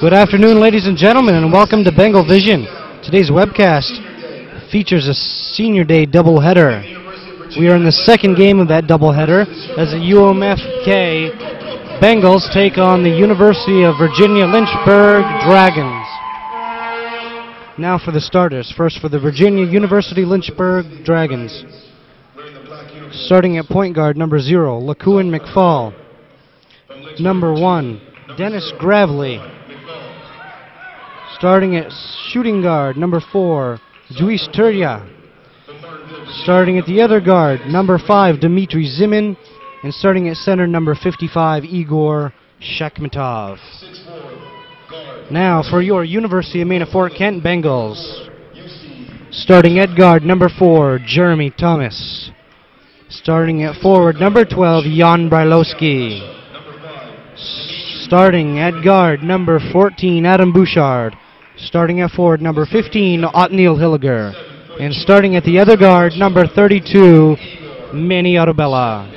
Good afternoon, ladies and gentlemen, and welcome to Bengal Vision. Today's webcast features a Senior Day doubleheader. We are in the second game of that doubleheader as the Umfk Bengals take on the University of Virginia-Lynchburg Dragons. Now for the starters. First for the Virginia University Lynchburg Dragons. Starting at point guard, number 0, Lakuin McFall. Number 1, Dennis Gravely. Starting at shooting guard, number 4, Duis Turya. Starting at the other guard, number 5, Dmitry Zimin. And starting at center, number 55, Igor Shakhmatov. Now for your University of Maine Fort Kent Bengals. Starting at guard, number 4, Jeremy Thomas. Starting at forward, number 12, Jan Brylowski. Starting at guard, number 14, Adam Bouchard. Starting at forward, number 15, Otniel Hilliger. And starting at the other guard, number 32, Manny Arabella.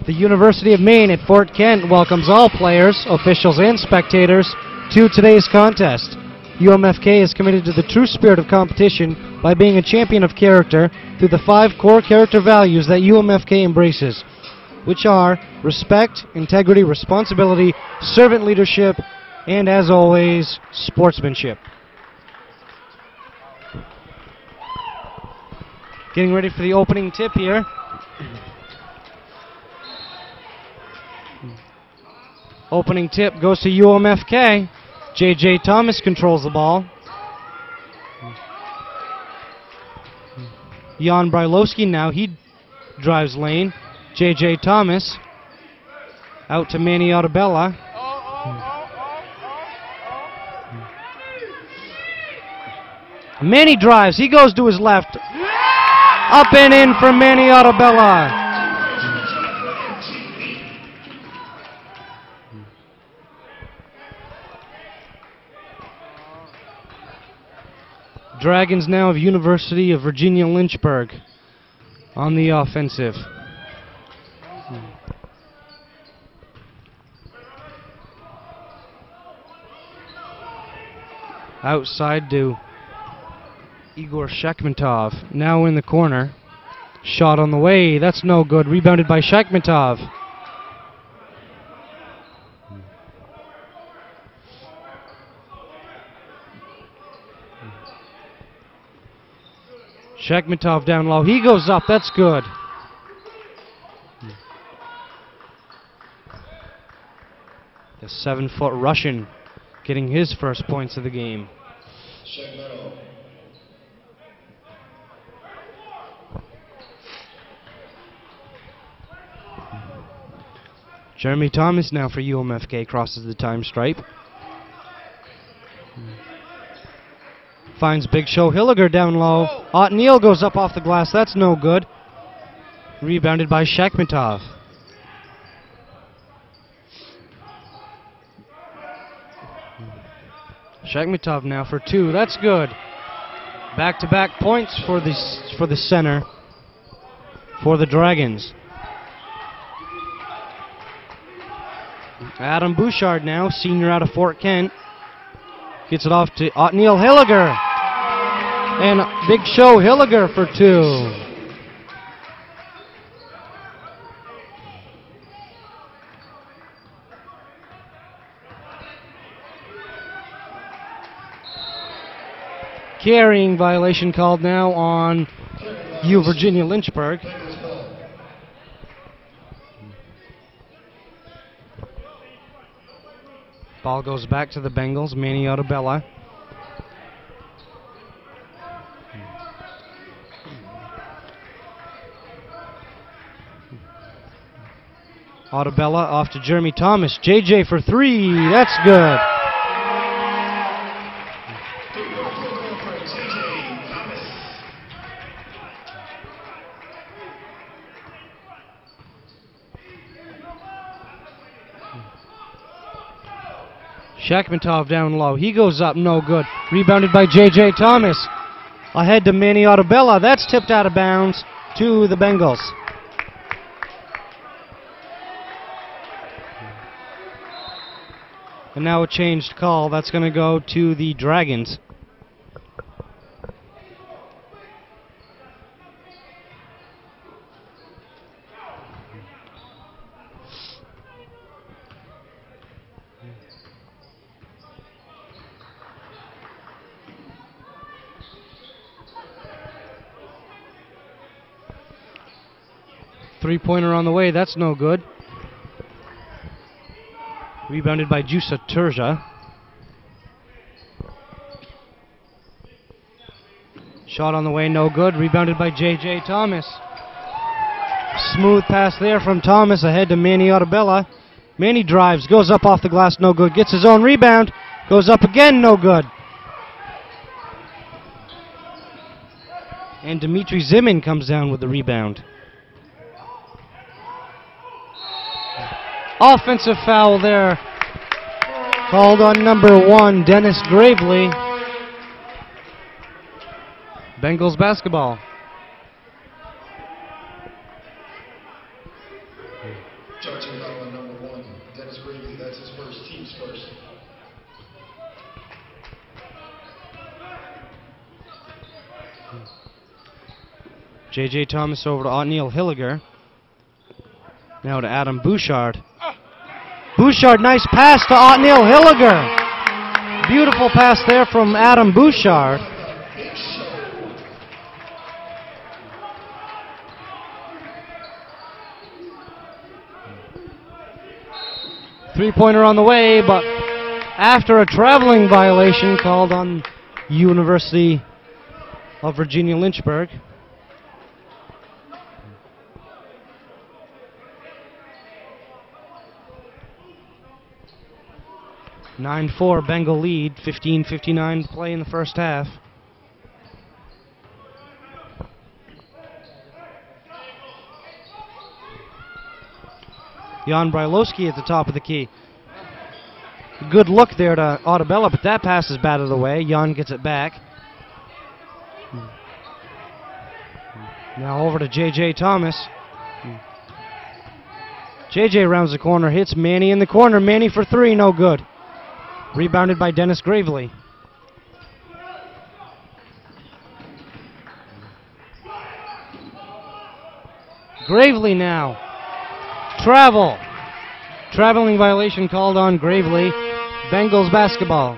The University of Maine at Fort Kent welcomes all players, officials, and spectators to today's contest. UMFK is committed to the true spirit of competition by being a champion of character through the 5 core character values that UMFK embraces, which are respect, integrity, responsibility, servant leadership, and, as always, sportsmanship. Getting ready for the opening tip here. Opening tip goes to UMFK. J.J. Thomas controls the ball. Jan Brylowski now, he drives lane. J.J. Thomas out to Manny Arabella. Manny drives, he goes to his left. Up and in for Manny Arabella. Dragons now of University of Virginia-Lynchburg on the offensive. Outside to Igor Shakhmatov, now in the corner. Shot on the way, that's no good. Rebounded by Shakhmatov. Shakhmatov down low, he goes up, that's good. The 7-foot Russian getting his first points of the game. Jeremy Thomas now for UMFK crosses the time stripe. Finds Big Show Hilliger down low. Otneil goes up off the glass, that's no good. Rebounded by Shakhmatov. Shakhmatov now for 2, that's good. Back-to-back points for the center for the Dragons. Adam Bouchard now, senior out of Fort Kent. Gets it off to Otneil Hilliger. And Big Show Hilliger for 2. Carrying violation called now on U Virginia-Lynchburg. Ball goes back to the Bengals. Manny Otabella. Otabella off to Jeremy Thomas. JJ for 3. That's good. Shakhmatov down low. He goes up, no good. Rebounded by J.J. Thomas. Ahead to Manny Otabella. That's tipped out of bounds to the Bengals. And now a changed call. That's going to go to the Dragons. Three-pointer on the way, that's no good. Rebounded by Jusa Turja. Shot on the way, no good. Rebounded by J.J. Thomas. Smooth pass there from Thomas ahead to Manny Otabella. Manny drives, goes up off the glass, no good. Gets his own rebound, goes up again, no good. And Dmitry Zimin comes down with the rebound. Offensive foul there. Called on number 1, Dennis Gravely. Bengals basketball. Charging foul on number 1, Dennis Gravely. That's his first, team's first. J.J. Thomas over to Otneil Hilliger. Now to Adam Bouchard. Bouchard, nice pass to Otneil Hilliger. Beautiful pass there from Adam Bouchard. Three-pointer on the way, but after a traveling violation called on University of Virginia-Lynchburg. (9-4) Bengal lead, 15:59 to play in the first half. Jan Brylowski at the top of the key. Good look there to Otabella, but that pass is batted away. Jan gets it back. Now over to J.J. Thomas. J.J. rounds the corner, hits Manny in the corner. Manny for three, no good. Rebounded by Dennis Gravely. Gravely now. Travel. Traveling violation called on Gravely. Bengals basketball.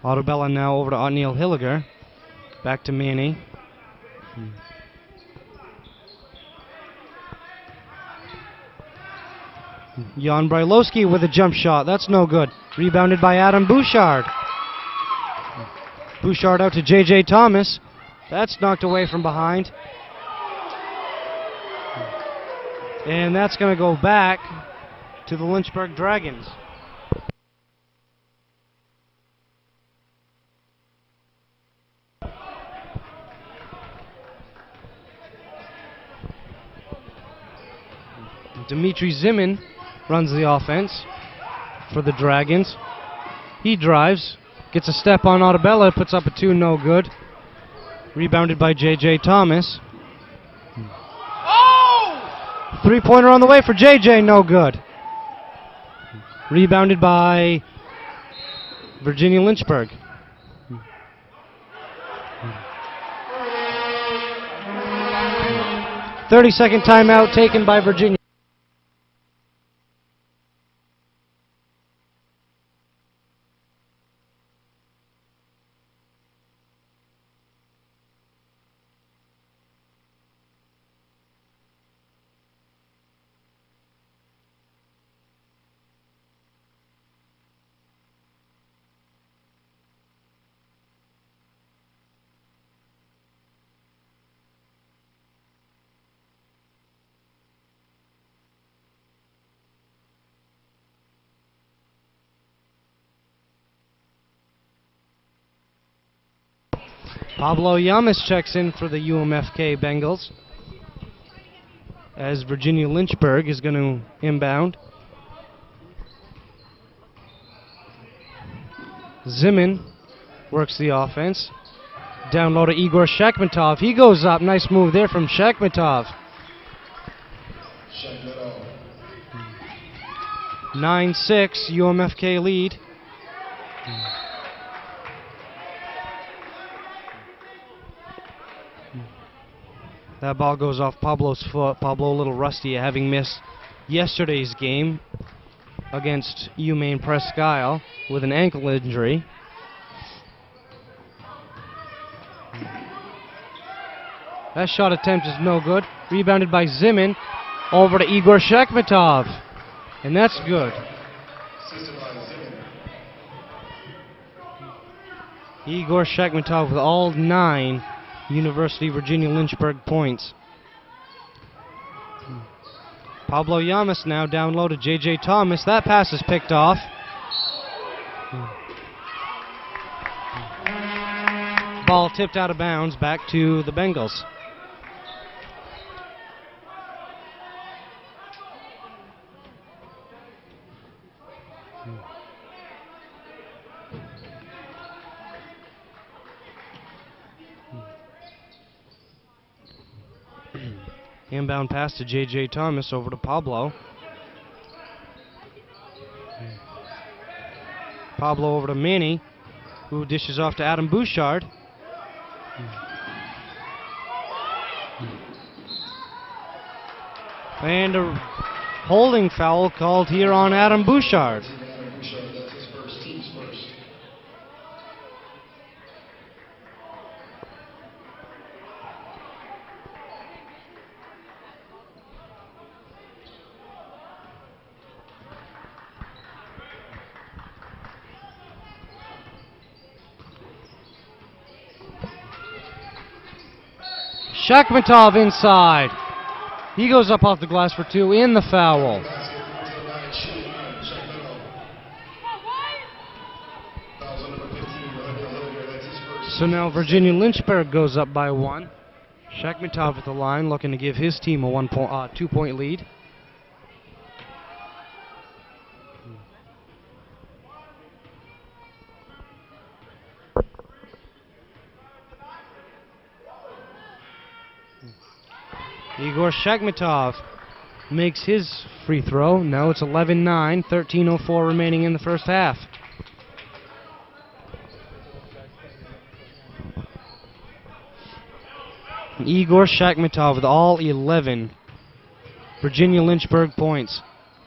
Ottobella now over to Otniel Hilliger. Back to Manny. Jan Brylowski with a jump shot. That's no good. Rebounded by Adam Bouchard. Bouchard out to J.J. Thomas. That's knocked away from behind. And that's going to go back to the Lynchburg Dragons. Dimitri Zimin runs the offense for the Dragons. He drives, gets a step on Ottobella, puts up a two, no good. Rebounded by J.J. Thomas. Oh! Three-pointer on the way for J.J., no good. Rebounded by Virginia-Lynchburg. Thirty-second timeout taken by Virginia. Pablo Yamas checks in for the UMFK Bengals as Virginia-Lynchburg is going to inbound. Zimin works the offense. Down low to Igor Shakhmatov. He goes up. Nice move there from Shakhmatov. 9-6 UMFK lead. That ball goes off Pablo's foot. Pablo a little rusty, having missed yesterday's game against UMaine Presque Isle with an ankle injury. That shot attempt is no good. Rebounded by Zimin. Over to Igor Shakhmatov. And that's good. Igor Shakhmatov with all 9 University Virginia-Lynchburg points. Pablo Yamas now down low to J.J. Thomas. That pass is picked off. Ball tipped out of bounds back to the Bengals. Inbound pass to J.J. Thomas over to Pablo. Pablo over to Manny, who dishes off to Adam Bouchard. And a holding foul called here on Adam Bouchard. Shakhmatov inside. He goes up off the glass for 2 in the foul. So now Virginia-Lynchburg goes up by 1. Shakhmatov at the line, looking to give his team a 2-point lead. Igor Shakhmatov makes his free throw. Now it's 11-9, 13:04 remaining in the first half. Igor Shakhmatov with all 11 Virginia-Lynchburg points.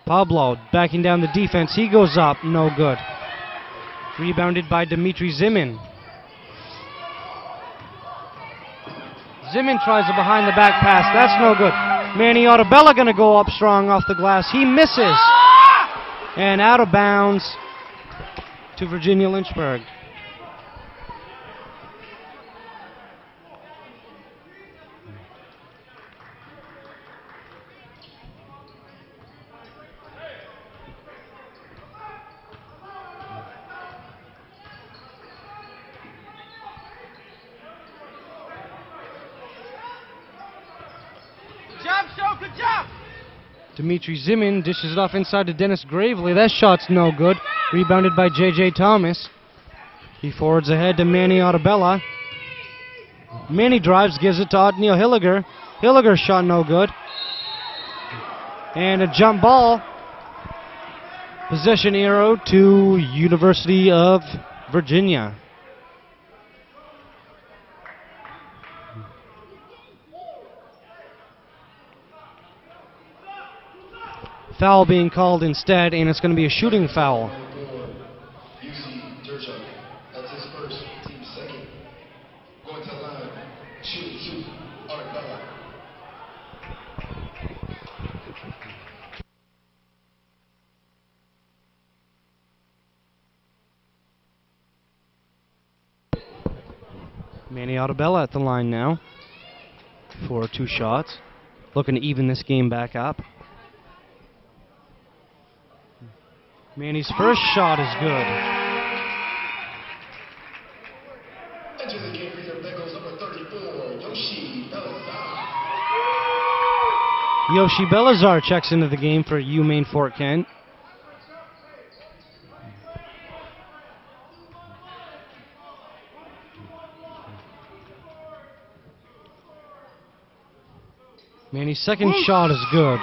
Pablo backing down the defense. He goes up. No good. Rebounded by Dmitry Zimin. Zimin tries a behind-the-back pass. That's no good. Manny Otabella going to go up strong off the glass. He misses. And out of bounds to Virginia-Lynchburg. Good job! Dmitry Zimin dishes it off inside to Dennis Gravely. That shot's no good. Rebounded by J.J. Thomas. He forwards ahead to Manny Otabella. Manny drives, gives it to Otniel Hilliger. Hilliger's shot no good. And a jump ball. Possession arrow to University of Virginia. Foul being called instead, and it's going to be a shooting foul. That's his first, team second. Going to the line, shoot, Arabella. Manny Otabella at the line now for 2 shots. Looking to even this game back up. Manny's first shot is good. Enters the game for your Bengals, number 34, Yoshi Belazar. Yoshi Belazar checks into the game for UMaine Fort Kent. Manny's second shot is good.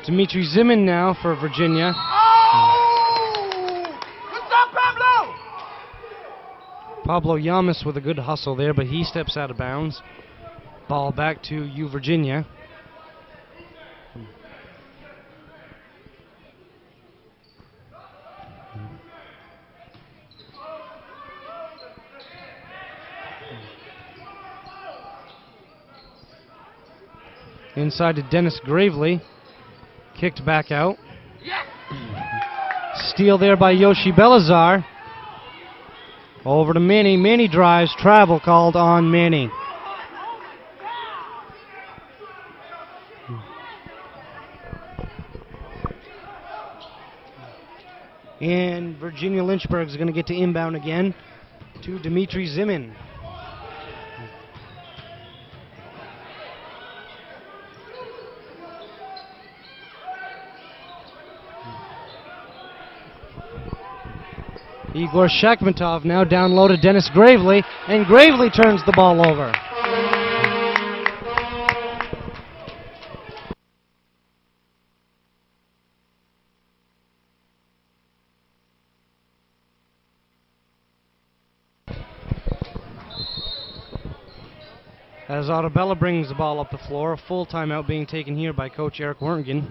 Dmitry Zimin now for Virginia. Oh! Good job, Pablo! Pablo Yamas with a good hustle there, but he steps out of bounds. Ball back to U Virginia. Inside to Dennis Gravely. Kicked back out. Yes! Steal there by Yoshi Belazar. Over to Manny. Manny drives. Travel called on Manny. And Virginia-Lynchburg is going to get to inbound again to Dmitry Zimin. Igor Shakhmatov now down low to Dennis Gravely, and Gravely turns the ball over. As Otabella brings the ball up the floor, a full timeout being taken here by Coach Eric Wernigan.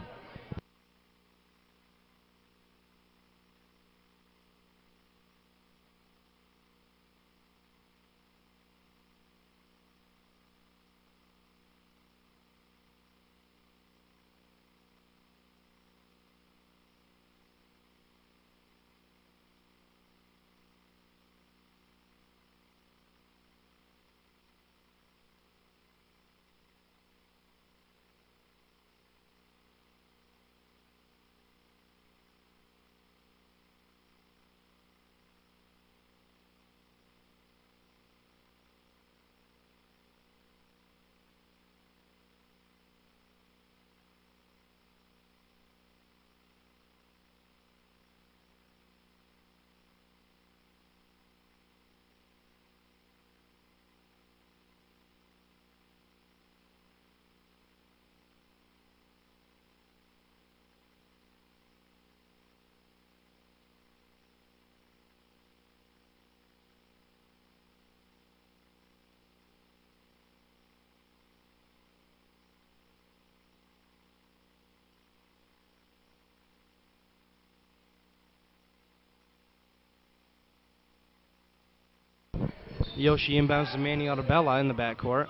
Yoshi inbounds to Manny Otabella in the backcourt.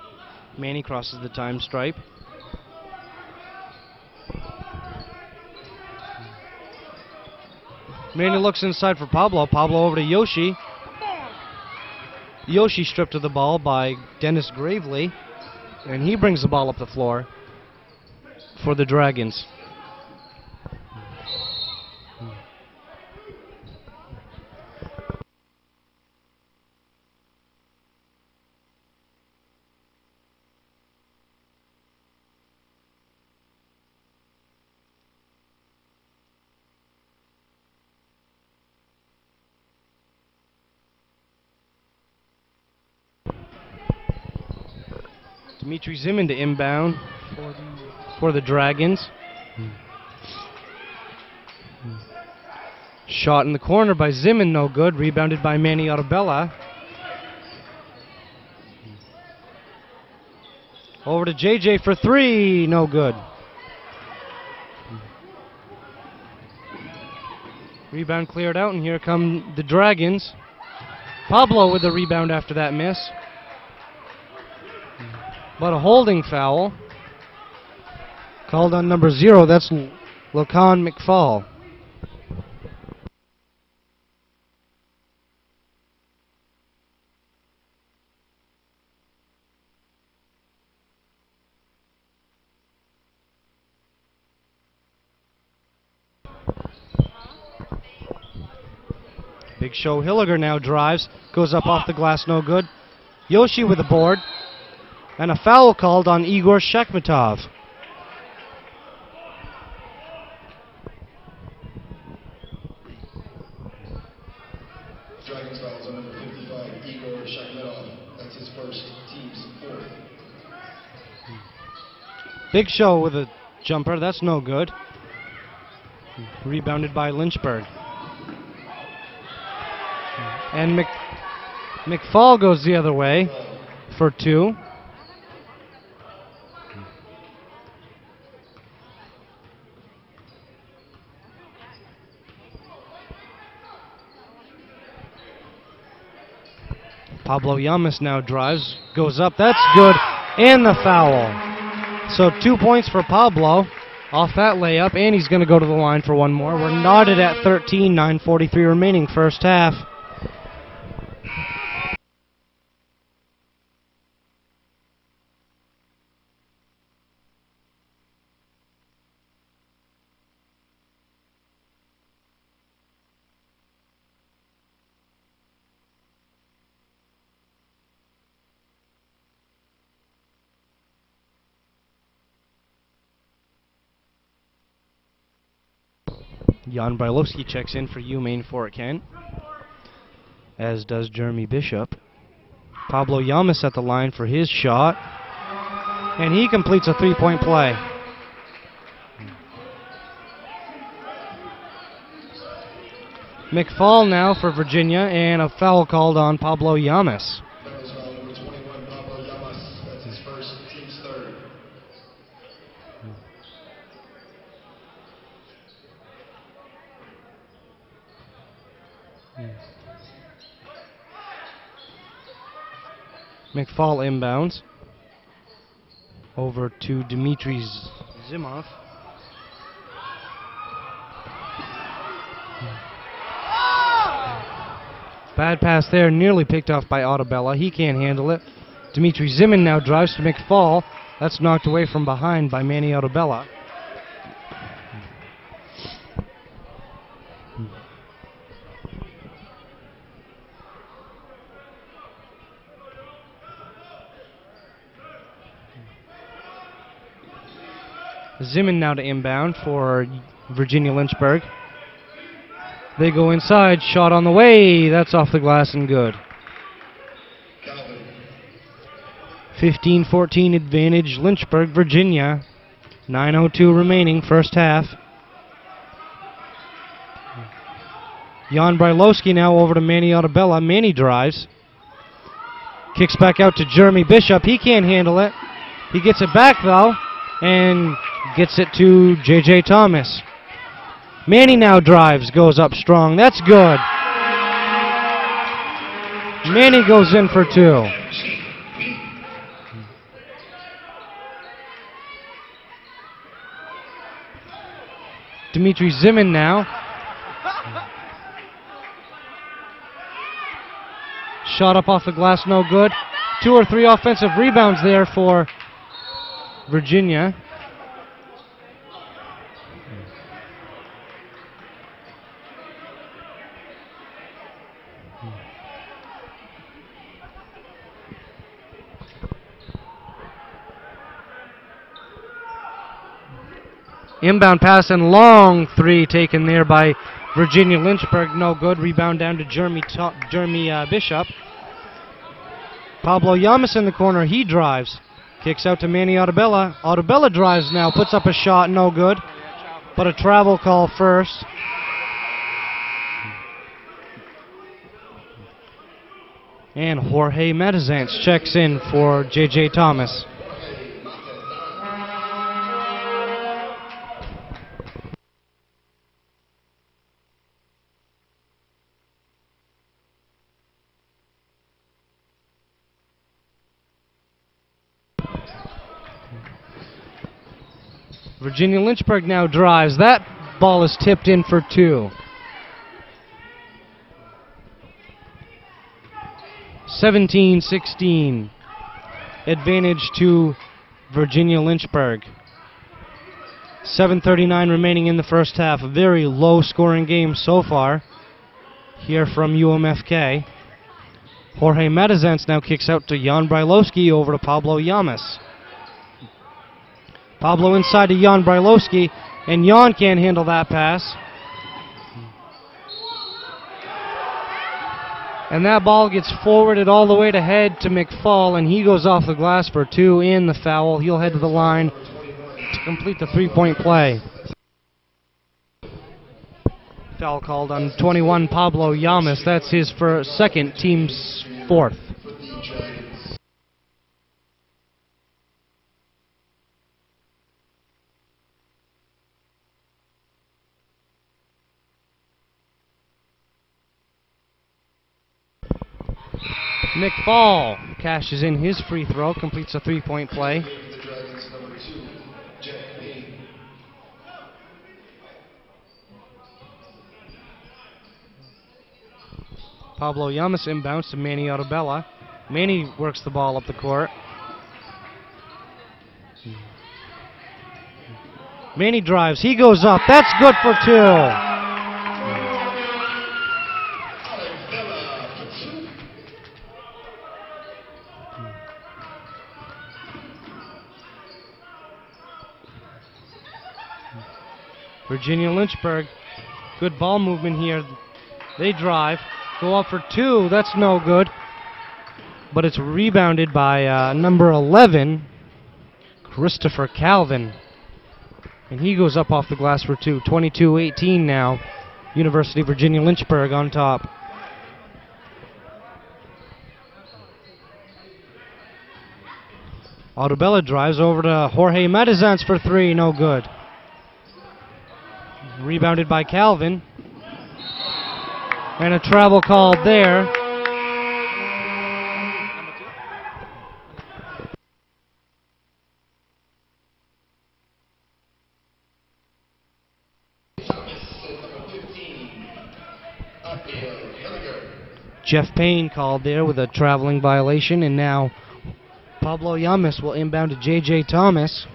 Manny crosses the time stripe. Manny looks inside for Pablo. Pablo over to Yoshi. Yoshi stripped of the ball by Dennis Gravely, and he brings the ball up the floor for the Dragons. Dimitri Zimin to inbound for the Dragons. Shot in the corner by Zimin, no good. Rebounded by Manny Otabella. Over to JJ for three, no good. Rebound cleared out, and here come the Dragons. Pablo with the rebound after that miss. But a holding foul called on number 0. That's Lacan McFall. Big Show Hilliger now drives, goes up off the glass, no good. Yoshi with the board. And a foul called on Igor Shakhmatov. Dragons fouls on number 55, Igor Shakhmatov. That's his first, team's fourth. Big Show with a jumper, that's no good. Rebounded by Lynchburg. And McFall goes the other way for 2. Pablo Llamas now drives, goes up, that's good, and the foul. So 2 points for Pablo off that layup, and he's going to go to the line for one more. We're knotted at 13, 9:43 remaining, first half. Jan Brailovsky checks in for UMaine Fort Kent, as does Jeremy Bishop. Pablo Llamas at the line for his shot, and he completes a 3-point play. McFall now for Virginia, and a foul called on Pablo Llamas. That was foul number 21, Pablo Llamas. That's his first, team's third. McFall inbounds over to Dmitry Zimov. Bad pass there, nearly picked off by Otabella. He can't handle it. Dmitry Zimin now drives to McFall. That's knocked away from behind by Manny Otabella. Zimin now to inbound for Virginia-Lynchburg. They go inside, shot on the way, that's off the glass and good. 15-14 advantage Lynchburg, Virginia. 9:02 remaining, first half. Jan Brailovsky now over to Manny Otabella. Manny drives. Kicks back out to Jeremy Bishop. He can't handle it. He gets it back though, and gets it to J.J. Thomas. Manny now drives, goes up strong. That's good. Manny goes in for 2. Dmitry Zimin now. Shot up off the glass, no good. 2 or 3 offensive rebounds there for Virginia. Inbound pass and long 3 taken there by Virginia-Lynchburg. No good. Rebound down to Jeremy Bishop. Pablo Llamas in the corner. He drives. Kicks out to Manny Otabella. Otabella drives now. Puts up a shot. No good. But a travel call first. And Jorge Metazance checks in for J.J. Thomas. Virginia-Lynchburg now drives. That ball is tipped in for 2. 17-16. Advantage to Virginia-Lynchburg. 7:39 remaining in the first half. A very low-scoring game so far here from UMFK. Jorge Metazance now kicks out to Jan Brylowski over to Pablo Llamas. Pablo inside to Jan Brylowski, and Jan can't handle that pass. And that ball gets forwarded all the way to head to McFall, and he goes off the glass for 2 in the foul. He'll head to the line to complete the 3-point play. Foul called on 21, Pablo Llamas. That's his second, team's 4th. McFall cashes in his free throw, completes a 3-point play. Pablo Llamas inbounds to Manny Otabella. Manny works the ball up the court. Manny drives. He goes up. That's good for 2. Virginia-Lynchburg, good ball movement here. They drive, go up for 2. That's no good. But it's rebounded by number 11, Christopher Calvin. And he goes up off the glass for 2. 22-18 now. University of Virginia-Lynchburg on top. Otabella drives over to Jorge Metazance for 3. No good. Rebounded by Calvin. And a travel called there. Jeff Payne called there with a traveling violation, and now Pablo Llamas will inbound to J.J. Thomas.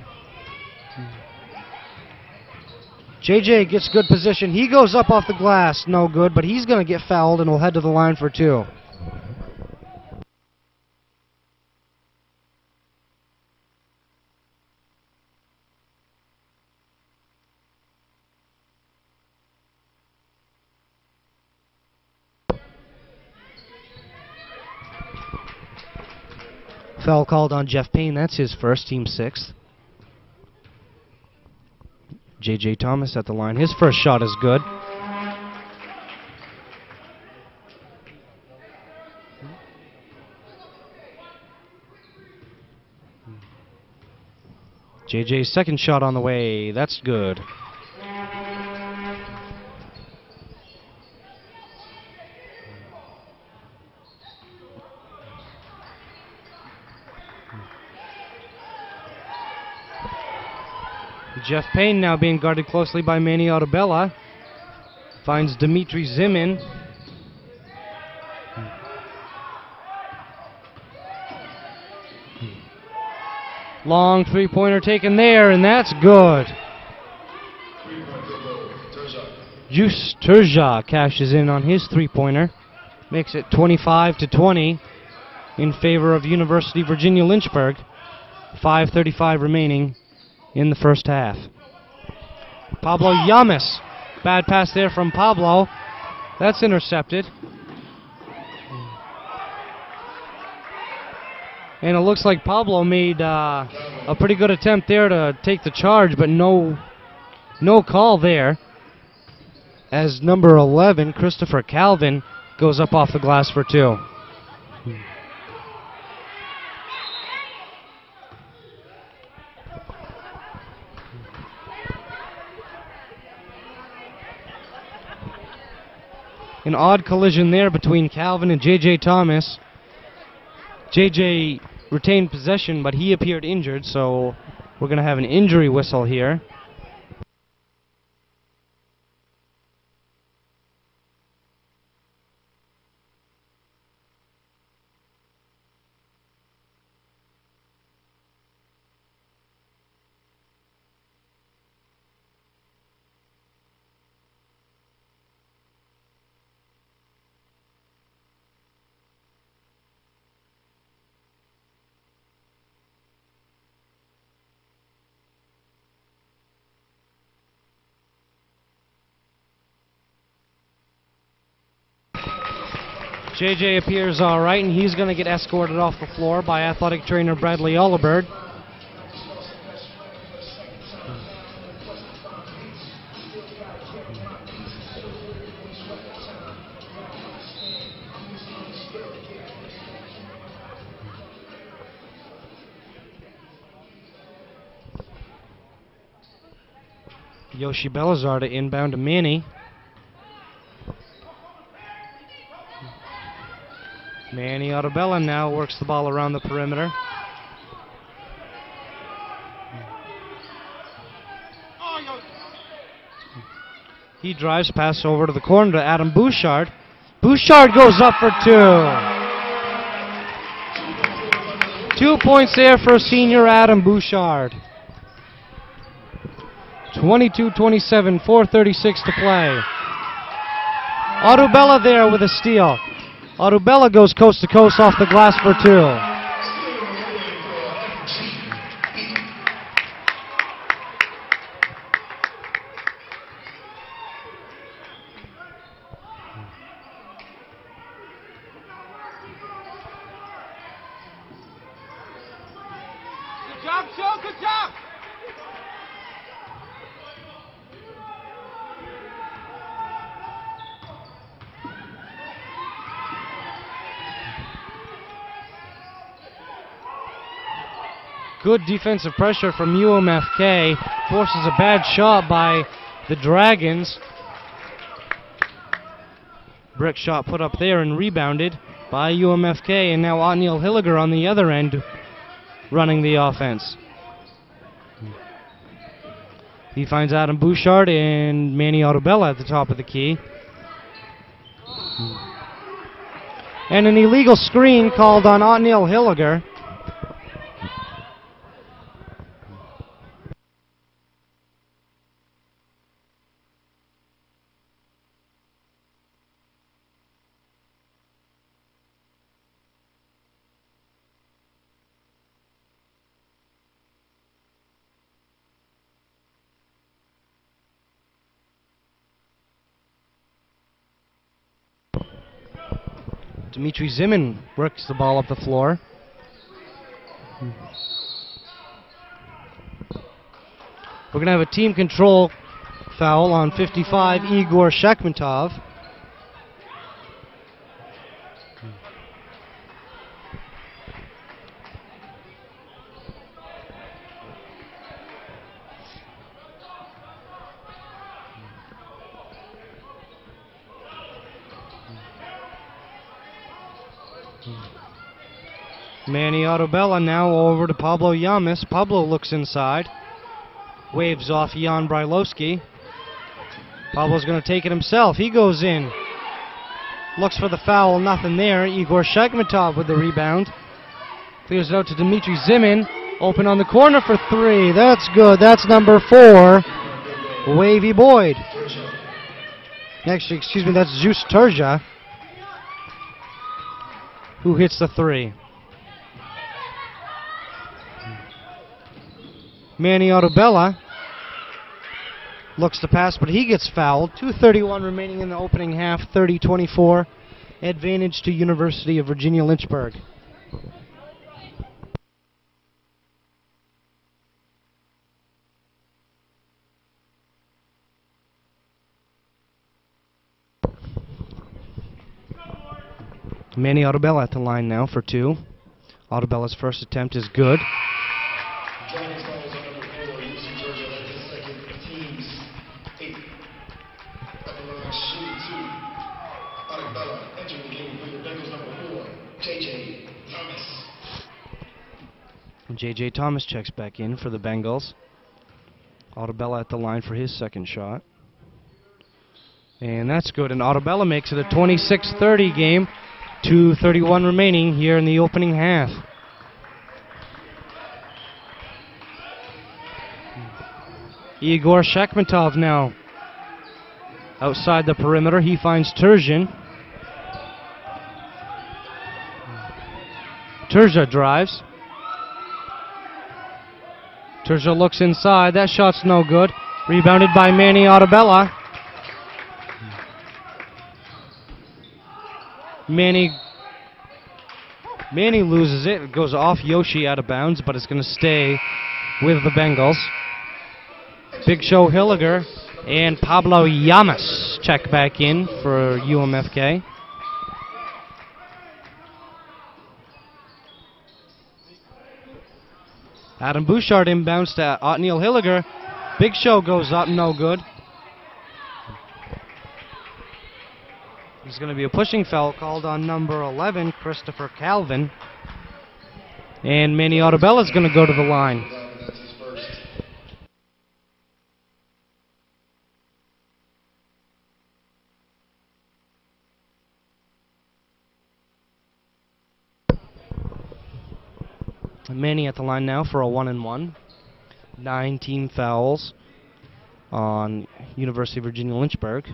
J.J. gets good position. He goes up off the glass. No good, but he's going to get fouled and will head to the line for 2. Foul called on Jeff Payne. That's his first, team 6th. J.J. Thomas at the line. His first shot is good. J.J.'s second shot on the way. That's good. Jeff Payne now being guarded closely by Manny Ottobella. Finds Dimitri Zimin. Long three-pointer taken there, and that's good. Juice Turja cashes in on his three-pointer. Makes it 25-20 in favor of University Virginia-Lynchburg. 5:35 remaining in the first half. Pablo Yamas. Bad pass there from Pablo. That's intercepted. And it looks like Pablo made a pretty good attempt there to take the charge, but no call there. As number 11, Christopher Calvin, goes up off the glass for two. An odd collision there between Calvin and J.J. Thomas. J.J. retained possession, but he appeared injured, so we're going to have an injury whistle here. JJ appears all right, and he's going to get escorted off the floor by athletic trainer Bradley Ollibird. Yoshi Belazar to inbound to Manny. Manny Ottobella now works the ball around the perimeter. He drives, pass over to the corner to Adam Bouchard. Bouchard goes up for two. 2 points there for senior Adam Bouchard. 22-27, 4:36 to play. Ottobella there with a steal. Ottobella goes coast to coast off the glass for two. Good job, Joe. Good job. Good defensive pressure from UMFK. Forces a bad shot by the Dragons. Brick shot put up there and rebounded by UMFK. And now Otniel Hilliger on the other end running the offense. He finds Adam Bouchard and Manny Ottobella at the top of the key. And an illegal screen called on Otniel Hilliger. Dimitri Zimin works the ball up the floor. We're going to have a team control foul on 55, Igor Shakhmatov. Manny Ottobella now over to Pablo Yamas. Pablo looks inside. Waves off Jan Brylowski. Pablo's going to take it himself. He goes in. Looks for the foul, nothing there. Igor Shakhmatov with the rebound. Clears it out to Dmitry Zimin. Open on the corner for three. That's good. That's number 4. Wavy Boyd. Actually, excuse me, that's Zeus Terja who hits the 3. Manny Ottobella looks to pass, but he gets fouled. 2:31 remaining in the opening half, 30-24. Advantage to University of Virginia-Lynchburg. Manny Ottobella at the line now for 2. Ottobella's first attempt is good. J.J. Thomas checks back in for the Bengals. Ottobella at the line for his second shot. And that's good, and Ottobella makes it a 26-30 game. 2:31 remaining here in the opening half. Igor Shakhmatov now outside the perimeter. He finds Terzhin. Terja drives. Terja looks inside. That shot's no good. Rebounded by Manny Ottobella. Manny loses it. It goes off Yoshi out of bounds, but it's going to stay with the Bengals. Big Show Hilliger and Pablo Llamas check back in for UMFK. Adam Bouchard inbounds to Otniel Hilliger. Big Show goes up, no good. There's going to be a pushing foul called on number 11, Christopher Calvin. And Manny Ottobella is going to go to the line. Manny at the line now for a 1-and-1. 9 team fouls on University of Virginia-Lynchburg.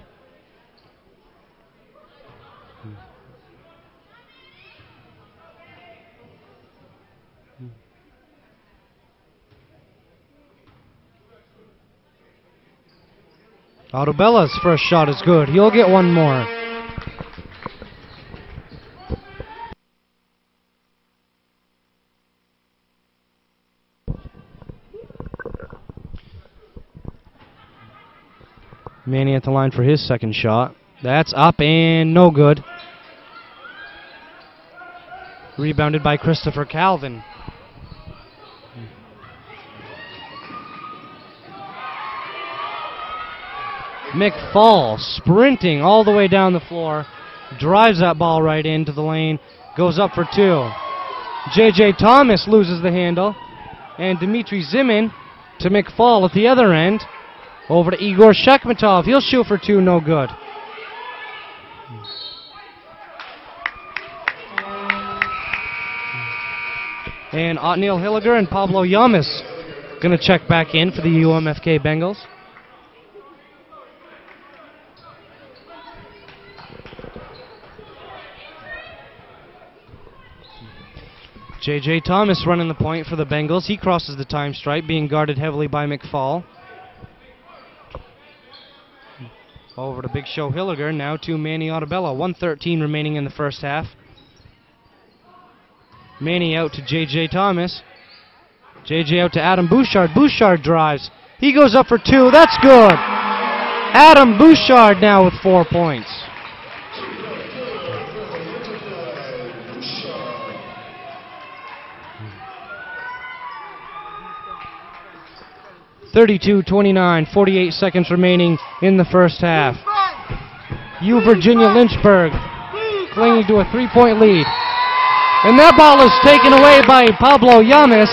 Ottobella's first shot is good. He'll get one more. Manny at the line for his second shot. That's up and no good. Rebounded by Christopher Calvin. McFall sprinting all the way down the floor. Drives that ball right into the lane. Goes up for 2. J.J. Thomas loses the handle. And Dmitry Zimin to McFall at the other end. Over to Igor Shakhmatov. He'll shoot for 2, no good. And Otniel Hilliger and Pablo Llamas going to check back in for the UMFK Bengals. J.J. Thomas running the point for the Bengals. He crosses the time stripe, being guarded heavily by McFall. Over to Big Show Hilliger, now to Manny Ottobella. 1:13 remaining in the first half. Manny out to J.J. Thomas. J.J. out to Adam Bouchard. Bouchard drives. He goes up for 2. That's good. Adam Bouchard now with 4 points. (32-29), 48 seconds remaining in the first half. Virginia-Lynchburg clinging to a 3-point lead. And that ball is taken away by Pablo Llamas,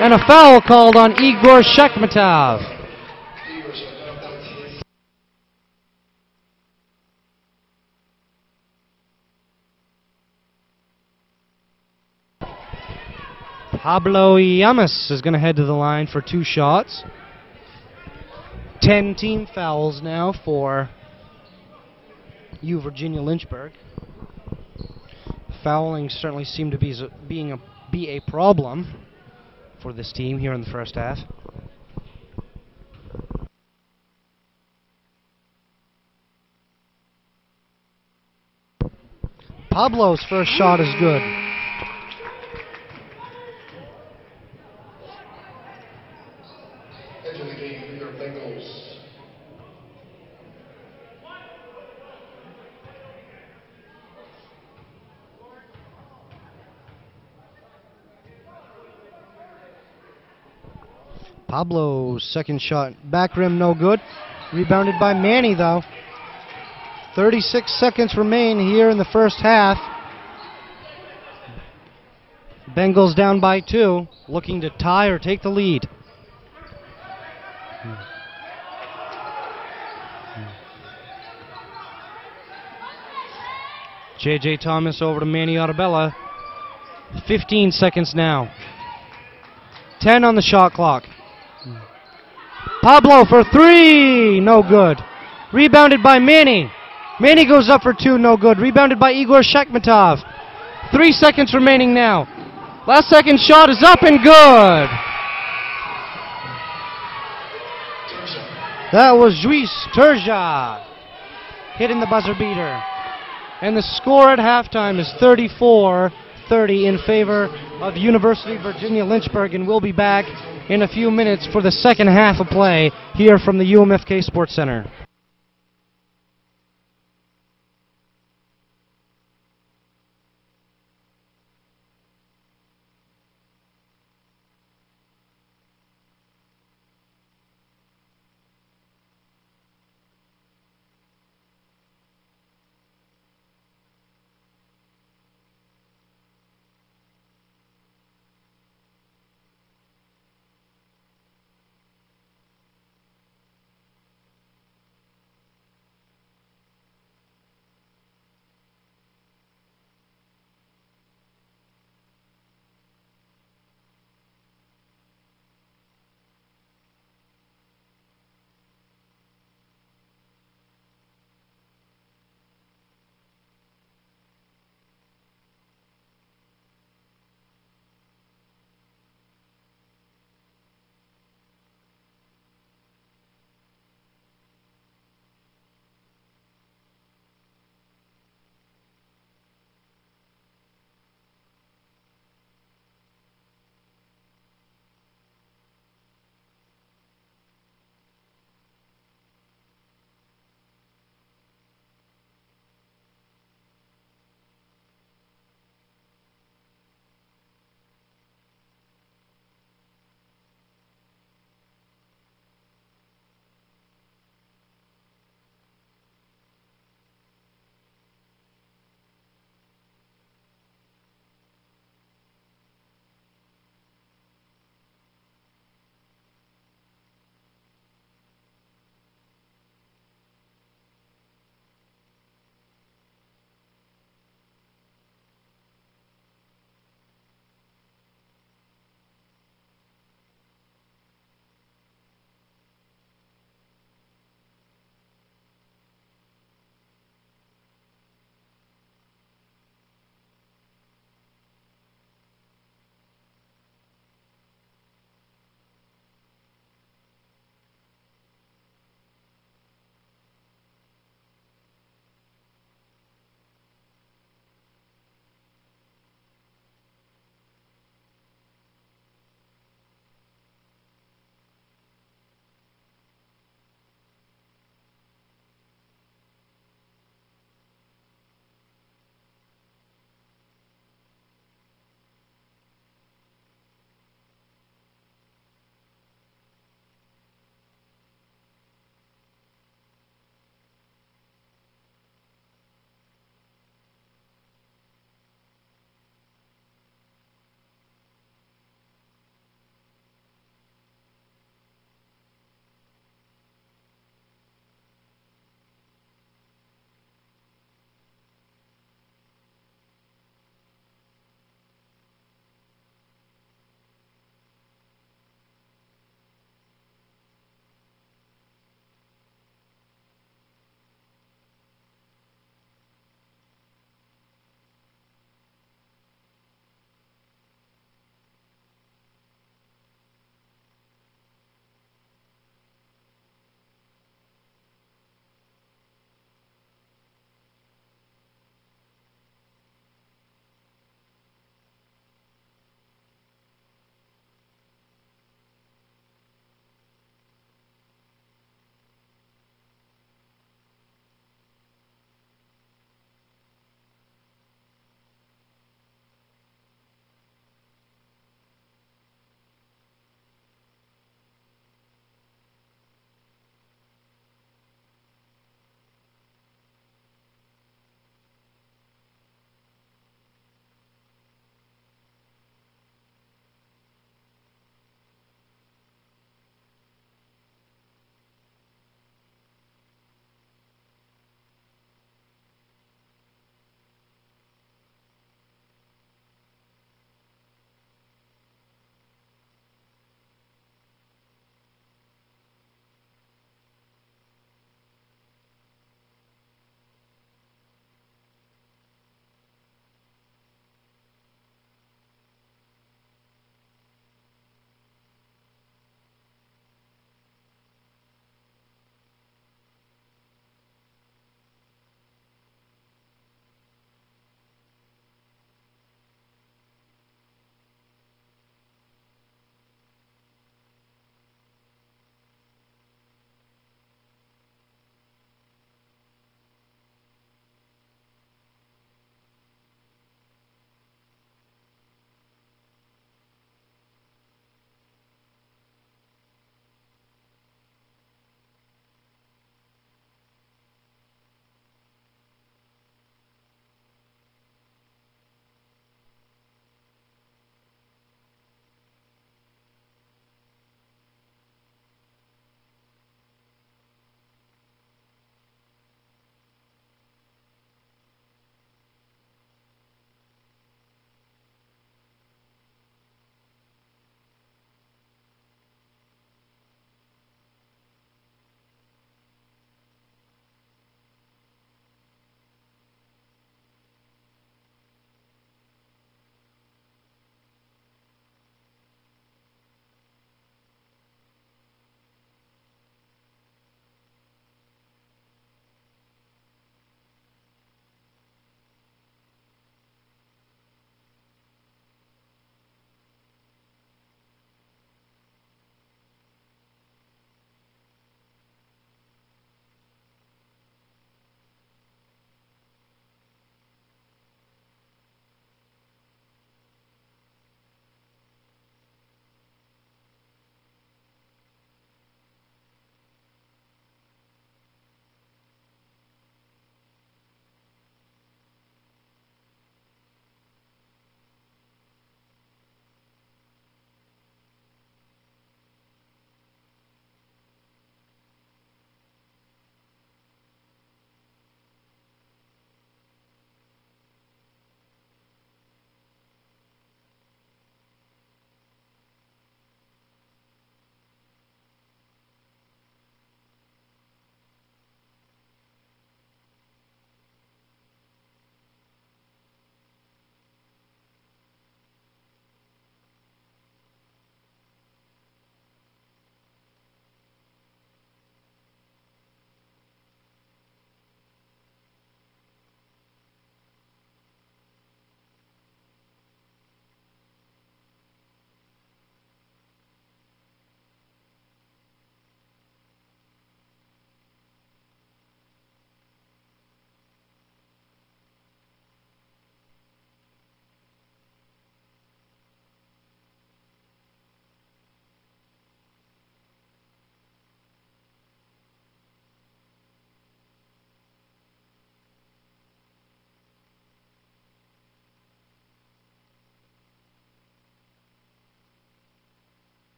and a foul called on Igor Shakhmatov. Pablo Yamas is going to head to the line for 2 shots. 10 team fouls now for Virginia-Lynchburg. Fouling certainly seemed to be a problem for this team here in the first half. Pablo's first shot is good. Entering the game for your Bengals. Pablo's second shot, back rim, no good. Rebounded by Manny, though. 36 seconds remain here in the first half. Bengals down by 2, looking to tie or take the lead. J.J. Thomas over to Manny Arabella. 15 seconds now. 10 on the shot clock. Pablo for 3, no good. Rebounded by Manny. Manny goes up for 2, no good. Rebounded by Igor Shakhmatov. 3 seconds remaining now. Last second shot is up and good. That was Juiz Turja hitting the buzzer beater. And the score at halftime is 34-30 in favor of University of Virginia-Lynchburg, and we'll be back in a few minutes for the second half of play here from the UMFK Sports Center.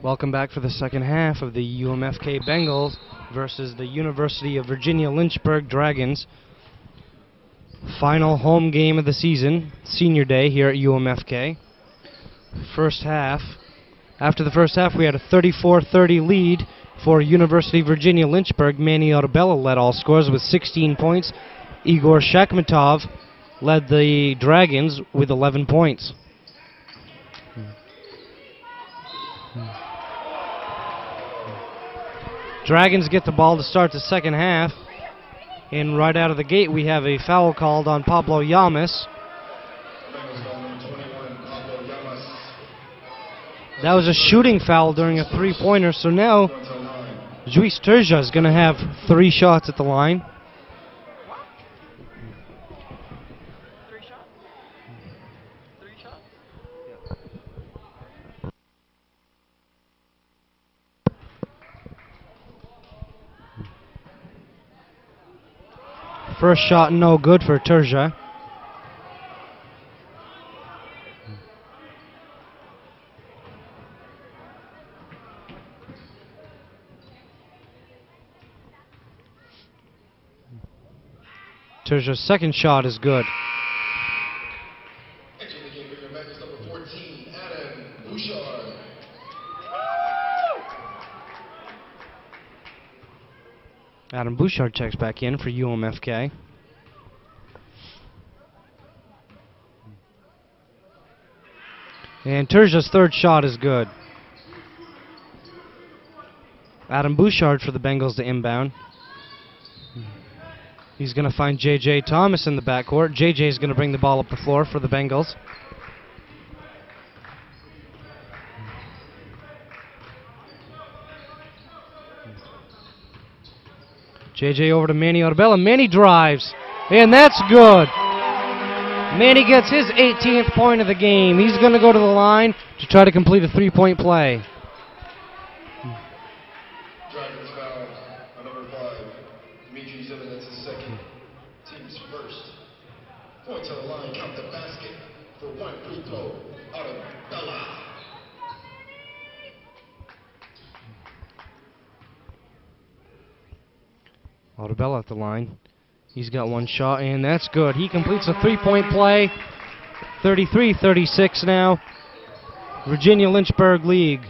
Welcome back for the second half of the UMFK Bengals versus the University of Virginia-Lynchburg Dragons. Final home game of the season, senior day here at UMFK. First half. After the first half, we had a 34-30 lead for University of Virginia-Lynchburg. Manny Otabella led all scores with 16 points. Igor Shakhmatov led the Dragons with 11 points. Dragons get the ball to start the second half, and right out of the gate we have a foul called on Pablo Llamas. That was a shooting foul during a three-pointer, so now Juiz Turja is going to have 3 shots at the line. First shot no good for Turja. Turja's second shot is good. Entering the game for your match is number 14, Adam Bouchard. Adam Bouchard checks back in for UMFK. And Turja's third shot is good. Adam Bouchard for the Bengals to inbound. He's going to find J.J. Thomas in the backcourt. J.J. is going to bring the ball up the floor for the Bengals. J.J. over to Manny Otabella. Manny drives, and that's good. Manny gets his 18th point of the game. He's going to go to the line to try to complete a 3-point play. Dragons foul on number 5, Dimitri Zimmerman. That's his second. Team's first. Point to the line, count the basket for 1 free throw. Otabella. Otabella at the line. He's got 1 shot, and that's good. He completes a 3-point play. 33-36 now. Virginia-Lynchburg League.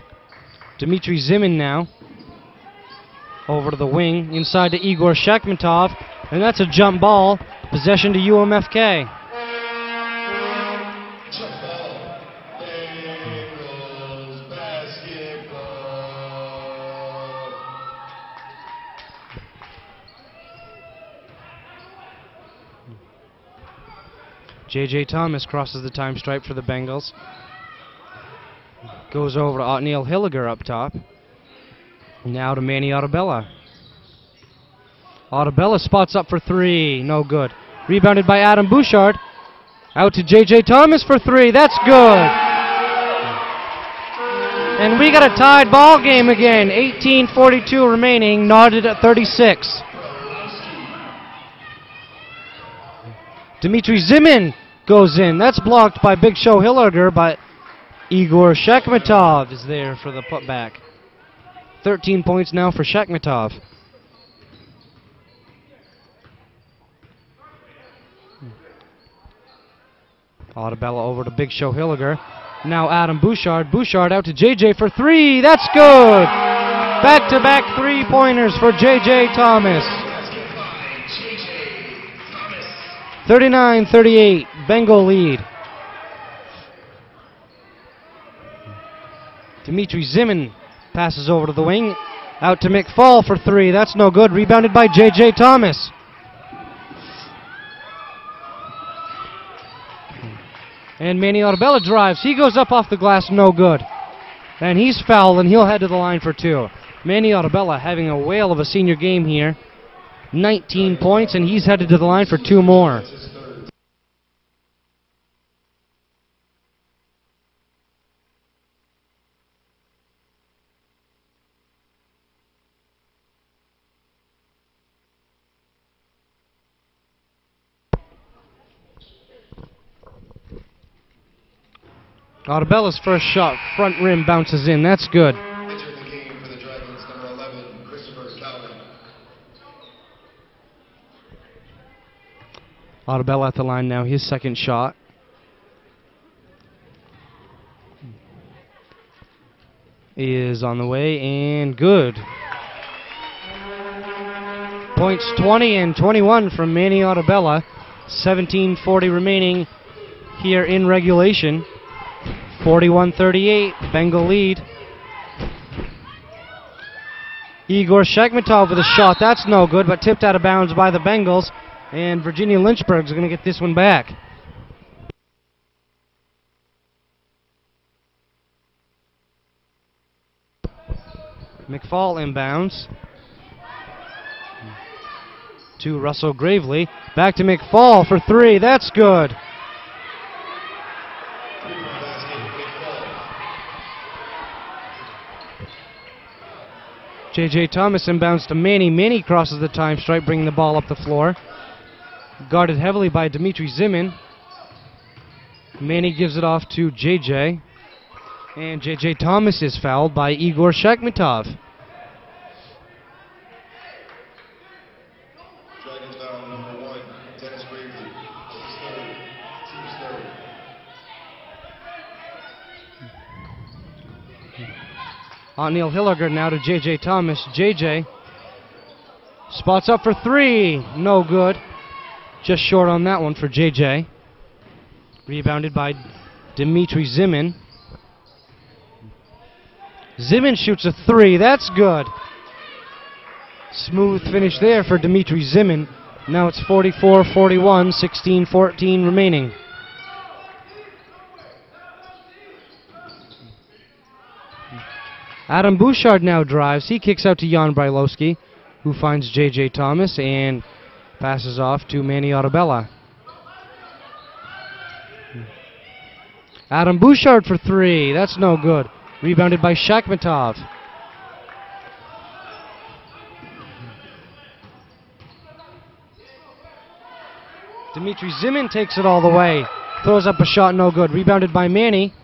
Dimitri Zimin now. Over to the wing, inside to Igor Shakhmatov, and that's a jump ball. Possession to UMFK. Jump ball. Bengals basketball. J.J. Thomas crosses the time stripe for the Bengals. Goes over to Otniel Hilliger up top. Now to Manny Otabella. Otabella spots up for 3. No good. Rebounded by Adam Bouchard. Out to J.J. Thomas for 3. That's good. And we got a tied ball game again. 18:42 remaining. Knotted at 36. Dimitri Zimin goes in. That's blocked by Big Show Hilliger, but Igor Shakhmatov is there for the putback. 13 points now for Shakhmatov. Otabella over to Big Show Hilliger. Now Adam Bouchard. Bouchard out to JJ for 3. That's good. Back-to-back 3-pointers for JJ Thomas. 39-38, Bengal lead. Dimitri Zimin passes over to the wing. Out to McFall for 3. That's no good. Rebounded by J.J. Thomas. And Manny Otabella drives. He goes up off the glass. No good. And he's fouled, and he'll head to the line for 2. Manny Otabella having a whale of a senior game here. 19 points, and he's headed to the line for 2 more. Otabella's first shot, front rim, bounces in. That's good. Ottobello at the line now, his second shot. Is on the way and good. Points 20 and 21 from Manny Ottobello. 17:40 remaining here in regulation. 41-38, Bengal lead. Igor Shekmetov with a shot. That's no good, but tipped out of bounds by the Bengals. And Virginia-Lynchburg is going to get this one back. McFall inbounds to Russell Gravely. Back to McFall for three. That's good. J.J. Thomas inbounds to Manny. Manny crosses the time stripe, bringing the ball up the floor. Guarded heavily by Dmitry Zimin. Manny gives it off to J.J. And J.J. Thomas is fouled by Igor Shekmetov. Dragons foul number 1, Dennis Gravely. Team's third. Otniel Hilliger now to J.J. Thomas. J.J. spots up for three. No good. Just short on that one for J.J. Rebounded by Dmitry Zimin. Zimin shoots a three. That's good. Smooth finish there for Dmitry Zimin. Now it's 44-41, 16-14 remaining. Adam Bouchard now drives. He kicks out to Jan Brylowski, who finds J.J. Thomas and passes off to Manny Ottobello. Adam Bouchard for three. That's no good. Rebounded by Shekmetov. Dmitry Zimin takes it all the way. Throws up a shot, no good. Rebounded by Manny.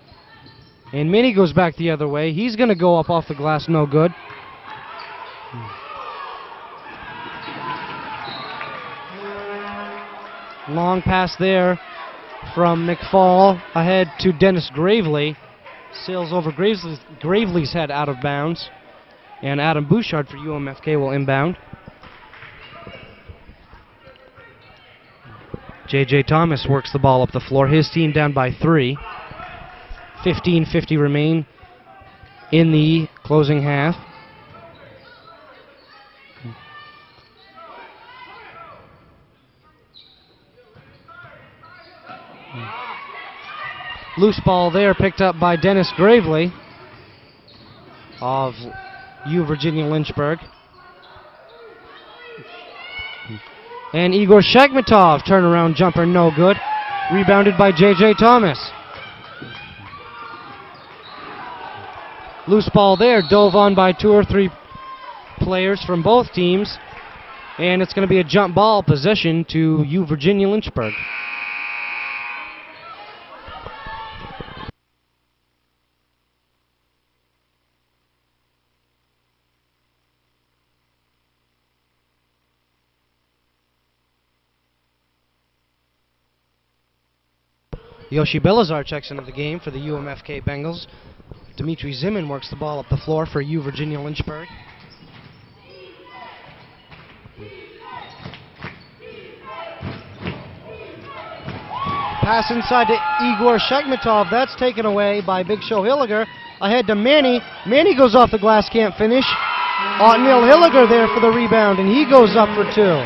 And Manny goes back the other way. He's going to go up off the glass, no good. Long pass there from McFall ahead to Dennis Gravely. Sails over Gravely's head out of bounds. And Adam Bouchard for UMFK will inbound. J.J. Thomas works the ball up the floor. His team down by three. 15:50 remain in the closing half. Loose ball there picked up by Dennis Gravely of Virginia-Lynchburg. And Igor Shekmetov, turnaround jumper, no good. Rebounded by J.J. Thomas. Loose ball there, dove on by two or three players from both teams. And it's going to be a jump ball possession to Virginia-Lynchburg. Yoshi Belazar checks into the game for the UMFK Bengals. Dmitry Zimin works the ball up the floor for Virginia-Lynchburg. Pass inside to Igor Shekmetov. That's taken away by Big Show Hilliger. Ahead to Manny. Manny goes off the glass, can't finish. Otniel Hilliger there for the rebound, and he goes up for two.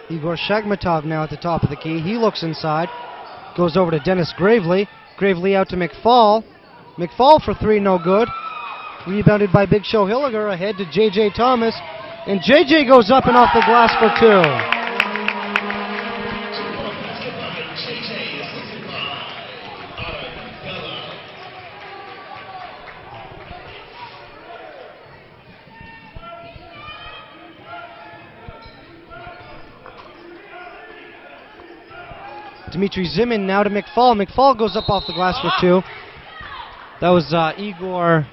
Igor Shekmetov now at the top of the key. He looks inside. Goes over to Dennis Gravely. Gravely out to McFall. McFall for three, no good. Rebounded by Big Show Hilliger. Ahead to J.J. Thomas. And J.J. goes up and off the glass for two. Dmitry Zimin now to McFall. McFall goes up off the glass for 2. That was Igor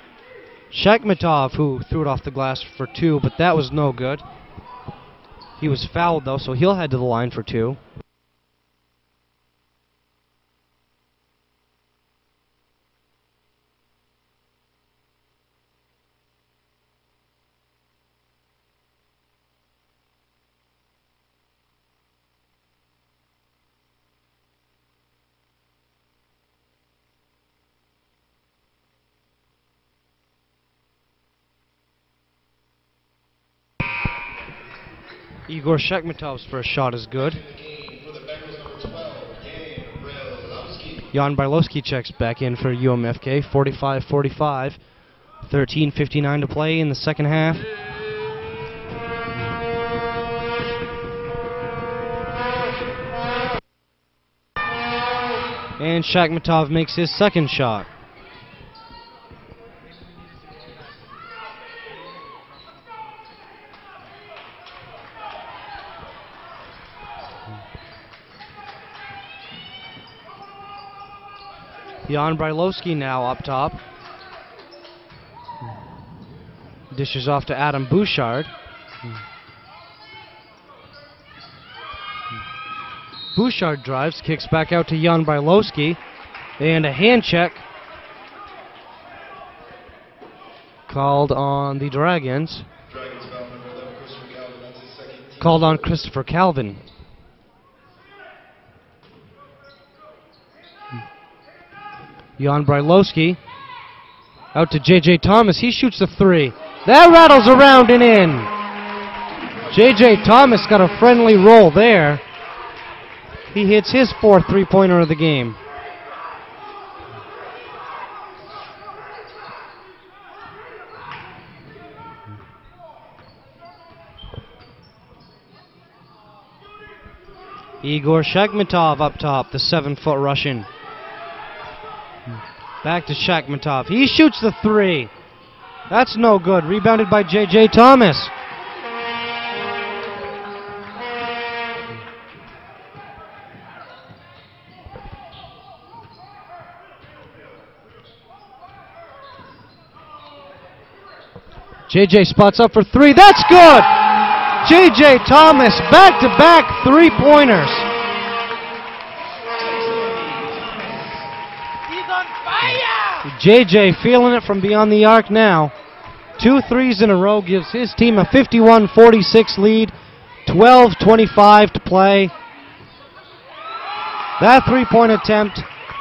Shakhmatov who threw it off the glass for 2, but that was no good. He was fouled, though, so he'll head to the line for 2. Igor Shakhmatov's first shot is good. Jan Barlowski checks back in for UMFK. 45-45. 13:59 to play in the second half. And Shakhmatov makes his second shot. Jan Brylowski now up top. Dishes off to Adam Bouchard. Bouchard drives, kicks back out to Jan Brylowski. And a hand check called on the Dragons. Called on Christopher Calvin. Jan Brylowski out to J.J. Thomas. He shoots the 3. That rattles around and in. J.J. Thomas got a friendly roll there. He hits his 4th three-pointer of the game. Igor Shakhmatov up top, the 7-foot Russian. Back to Shakhmatov. He shoots the 3. That's no good. Rebounded by J.J. Thomas. J.J. spots up for 3. That's good! J.J. Thomas, back-to-back three-pointers. JJ feeling it from beyond the arc now. 2 threes in a row gives his team a 51-46 lead. 12:25 to play. That three-point attempt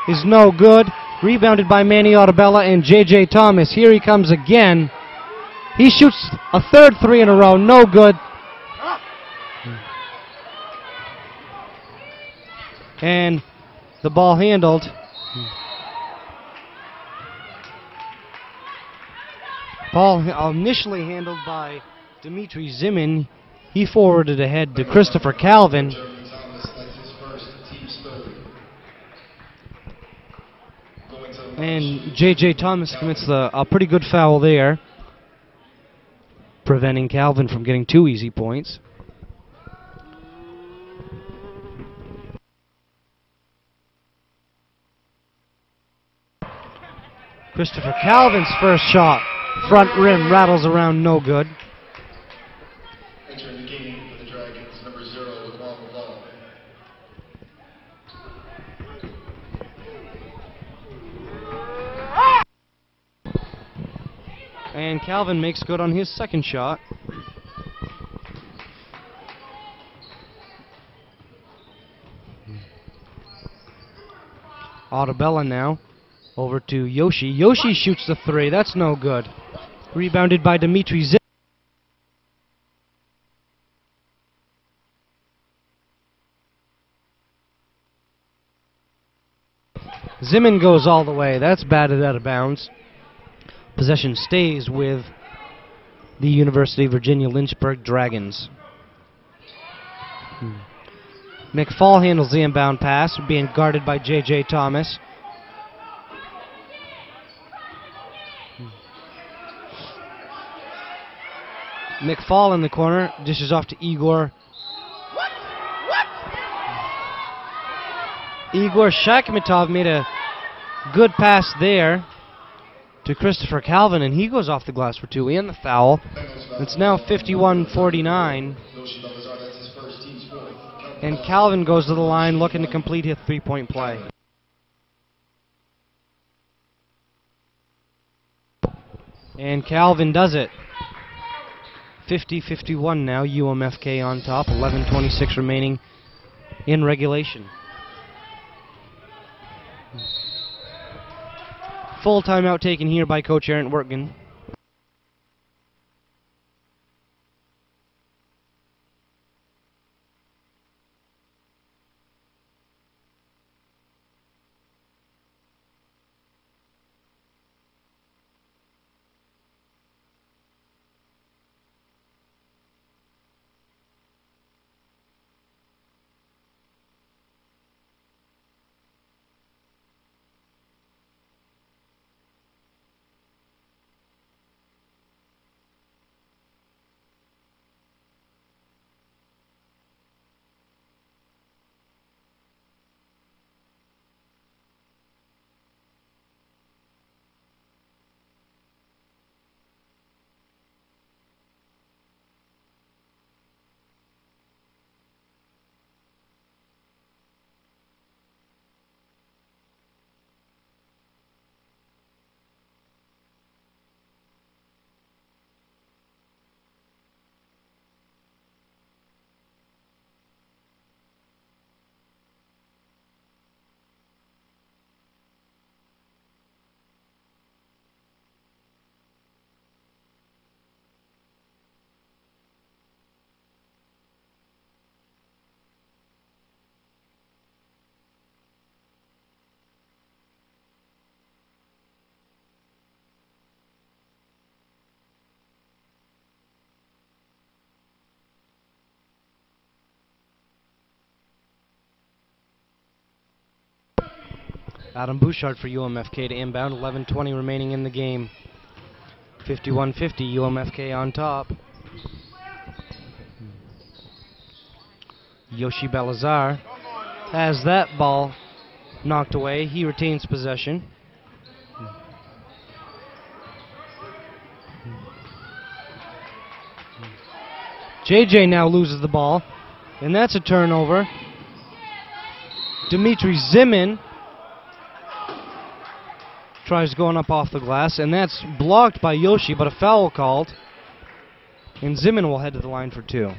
is no good. Rebounded by Manny Autabella and JJ Thomas. Here he comes again. He shoots a 3rd 3 in a row. No good. And the ball handled. Ball initially handled by Dmitry Zimin. He forwarded ahead to Christopher Calvin. And J.J. Thomas commits a pretty good foul there, preventing Calvin from getting 2 easy points. Christopher Calvin's first shot. Front rim rattles around, no good. Entering the game for the Dragons, number 0, Umfk. And Calvin makes good on his second shot. Autabella now over to Yoshi. Yoshi shoots the 3. That's no good. Rebounded by Dmitry Zimin. Zimin goes all the way. That's batted out of bounds. Possession stays with the University of Virginia-Lynchburg Dragons. McFall handles the inbound pass, being guarded by J.J. Thomas. McFall in the corner, dishes off to Igor. Igor Shakhmatov made a good pass there to Christopher Calvin, and he goes off the glass for 2 and the foul. It's now 51-49. And Calvin goes to the line looking to complete his three-point play. And Calvin does it. 50-51 now, UMFK on top, 11:26 remaining in regulation. Full timeout taken here by Coach Aaron Wertgen. Adam Bouchard for UMFK to inbound, 11:20 remaining in the game. 51-50, UMFK on top. Yoshi Belazar has that ball knocked away. He retains possession. JJ now loses the ball, and that's a turnover. Dmitry Zimin tries going up off the glass, and that's blocked by Yoshi, but a foul called. And Zimin will head to the line for 2.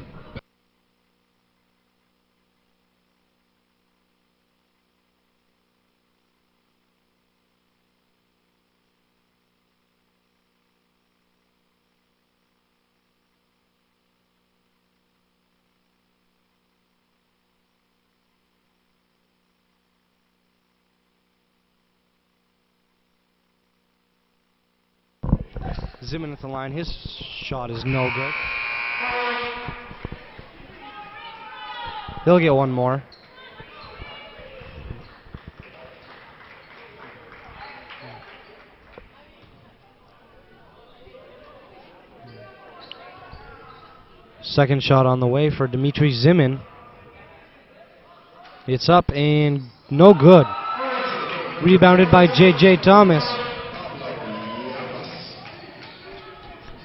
Zimin at the line. His shot is no good. He'll get one more. Second shot on the way for Dmitry Zimin. It's up and no good. Rebounded by J.J. Thomas.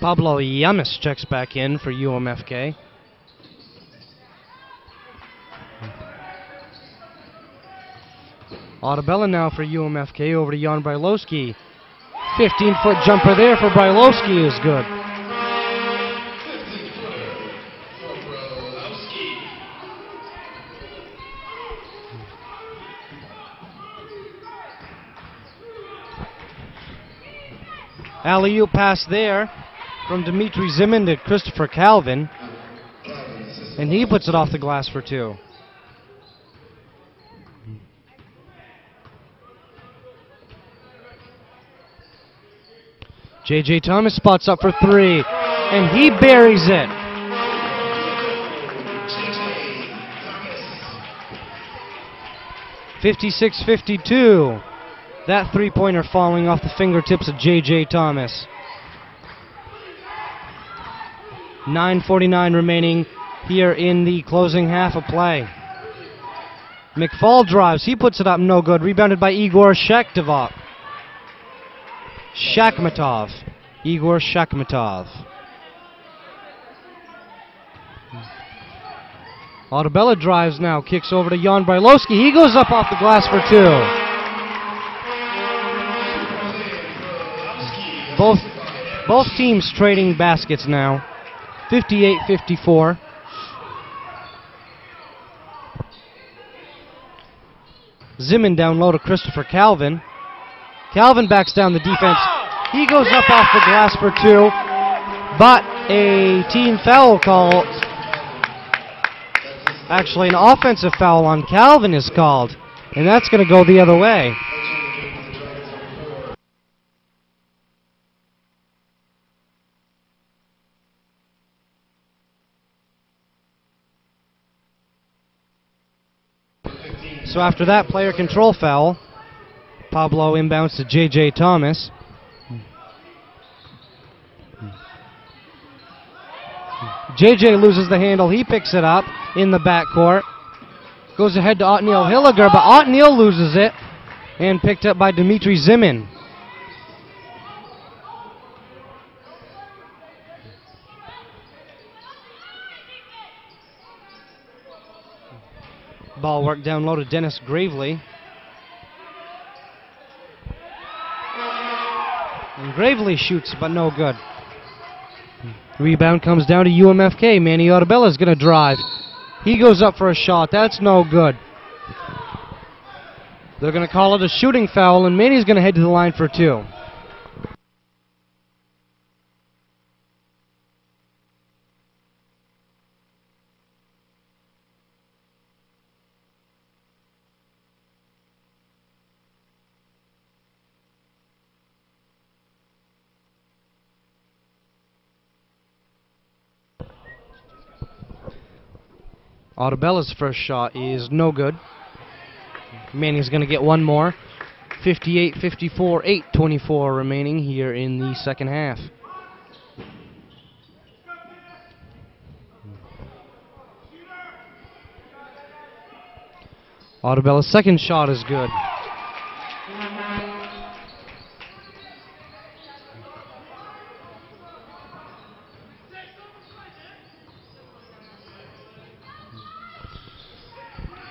Pablo Yamas checks back in for UMFK. Otabella now for UMFK over to Jan Brylowski. 15-foot jumper there for Brylowski is good. Alley-oop pass there from Dmitry Zimin to Christopher Calvin, and he puts it off the glass for 2. J.J. Thomas spots up for 3, and he buries it. (56-52). That three-pointer falling off the fingertips of J.J. Thomas. 9:49 remaining here in the closing half of play. McFall drives. He puts it up, no good. Rebounded by Igor Shakhmatov. Igor Shakhmatov. Otabella drives now, kicks over to Jan Brylowski. He goes up off the glass for two. Both teams trading baskets now. 58-54. Zimin down low to Christopher Calvin. Calvin backs down the defense. He goes up off the glass for two, but a team foul call. Actually, an offensive foul on Calvin is called, and that's going to go the other way. So after that player control foul, Pablo inbounds to J.J. Thomas. J.J. loses the handle. He picks it up in the backcourt. Goes ahead to Otniel Hilliger, but Otniel loses it and picked up by Dmitry Zimin. Ball work down low to Dennis Gravely. And Gravely shoots, but no good. Rebound comes down to UMFK. Manny Otabella is going to drive. He goes up for a shot. That's no good. They're going to call it a shooting foul, and Manny's going to head to the line for two. Otabella's first shot is no good. Manny's going to get one more. 58-54, 8:24 remaining here in the second half. Otabella's second shot is good.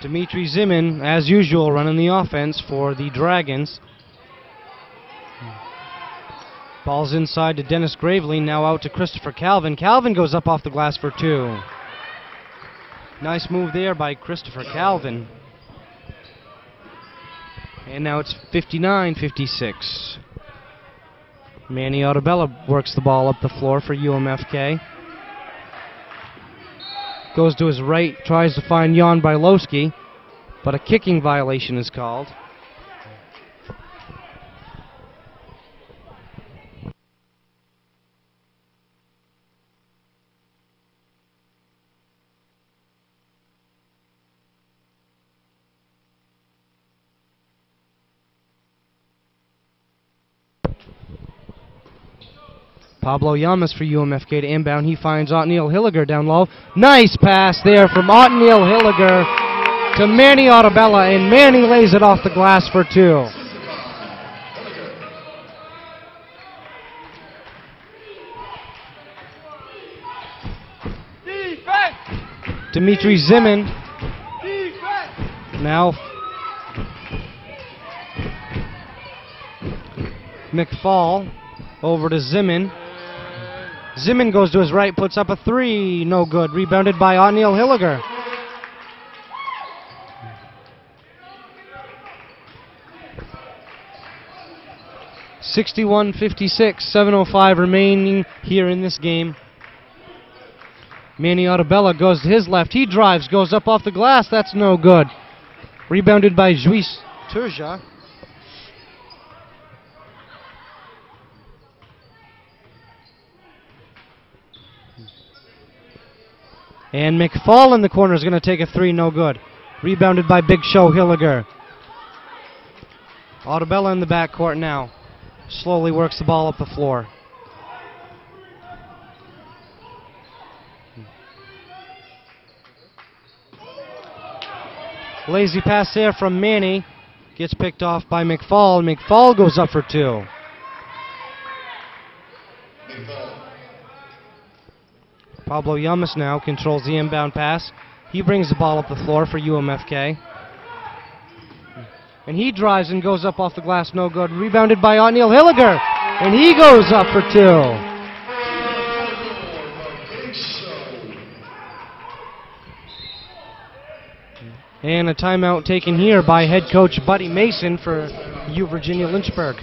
Dmitry Zimin, as usual, running the offense for the Dragons. Ball's inside to Dennis Gravely, now out to Christopher Calvin. Calvin goes up off the glass for two. Nice move there by Christopher Calvin. And now it's 59-56. Manny Otabella works the ball up the floor for UMFK. Goes to his right, tries to find Jan Brylowski, but a kicking violation is called. Pablo Llamas for UMFK to inbound. He finds Otniel Hilliger down low. Nice pass there from Otniel Hilliger to Manny Otabella, and Manny lays it off the glass for two. Defense! Dmitry Zimin Defense! now. McFall over to Zimin. Zimin goes to his right, puts up a three, no good. Rebounded by Otniel Hilliger. (61-56), 7:05 remaining here in this game. Manny Otabella goes to his left. He drives, goes up off the glass. That's no good. Rebounded by Juiz Turja. And McFall in the corner is going to take a three, no good. Rebounded by Big Show Hilliger. Otabella in the backcourt now. Slowly works the ball up the floor. Lazy pass there from Manny. Gets picked off by McFall. McFall goes up for 2. Pablo Llamas now controls the inbound pass. He brings the ball up the floor for UMFK. And he drives and goes up off the glass, no good. Rebounded by Otniel Hilliger. And he goes up for 2. And a timeout taken here by head coach Buddy Mason for Virginia-Lynchburg.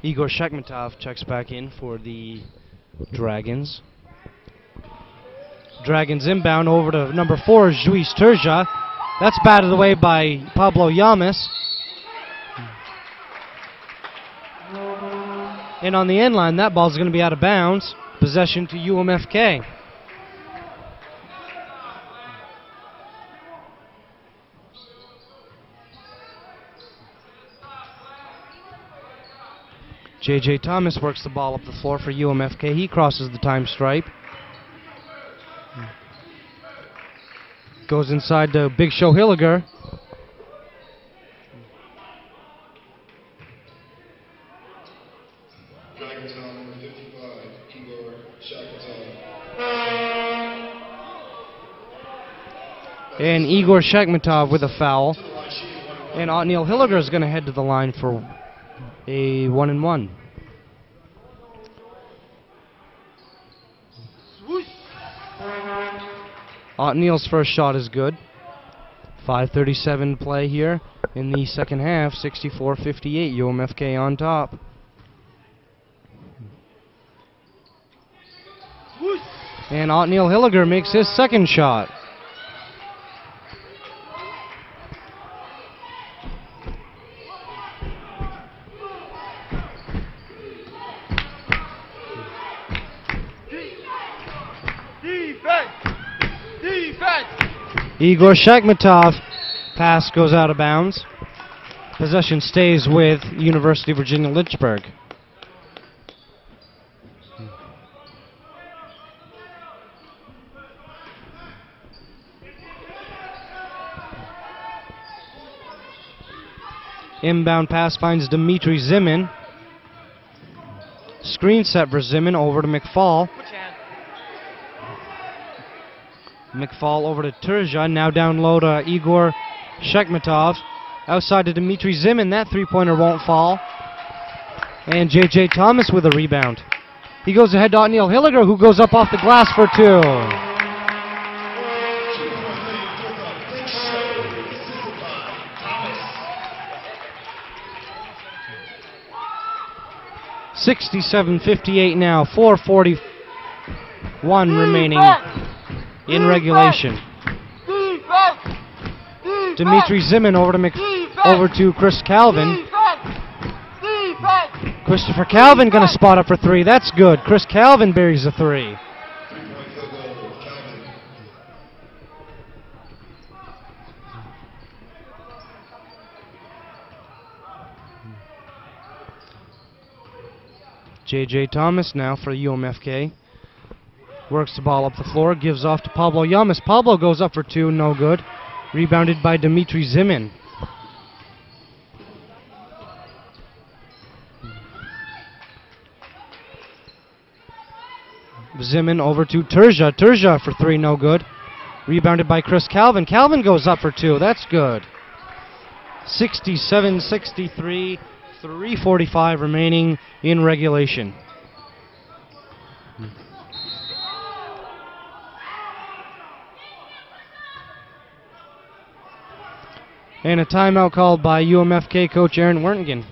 Igor Shekmatov checks back in for the Dragons. Dragons inbound over to number 4, Juiz Turja. That's batted away by Pablo Llamas. And on the end line, that ball's going to be out of bounds. Possession to UMFK. J.J. Thomas works the ball up the floor for UMFK. He crosses the time stripe. Goes inside to Big Show Hilliger. Dragons on number 55, Igor Shekmatov. And Igor Shekmatov with a foul. And Otniel Hilliger is going to head to the line for a 1-and-1. Otniel's first shot is good. 5:37 to play here in the second half. 64-58. UMFK on top. And Otniel Hilliger makes his second shot. Igor Shekmatov. Pass goes out of bounds. Possession stays with University of Virginia-Lynchburg. Inbound pass finds Dmitry Zimin. Screen set for Zimin over to McFall. McFall over to Turja, now down low to Igor Shekmatov. Outside to Dmitry Zimin, that three-pointer won't fall. And J.J. Thomas with a rebound. He goes ahead to Otniel Hilliger, who goes up off the glass for 2. 67-58 now, 4:41 remaining in regulation. Dmitry Zimin over to Chris Calvin. Christopher Calvin going to spot up for 3. That's good. Chris Calvin buries a 3. J.J. Thomas now for UMFK. Works the ball up the floor, gives off to Pablo Llamas. Pablo goes up for two, no good. Rebounded by Dmitry Zimin. Zimin over to Terja. Terja for three, no good. Rebounded by Chris Calvin. Calvin goes up for two, that's good. 67-63, 3:45 remaining in regulation. And a timeout called by UMFK coach Aaron Wertingen.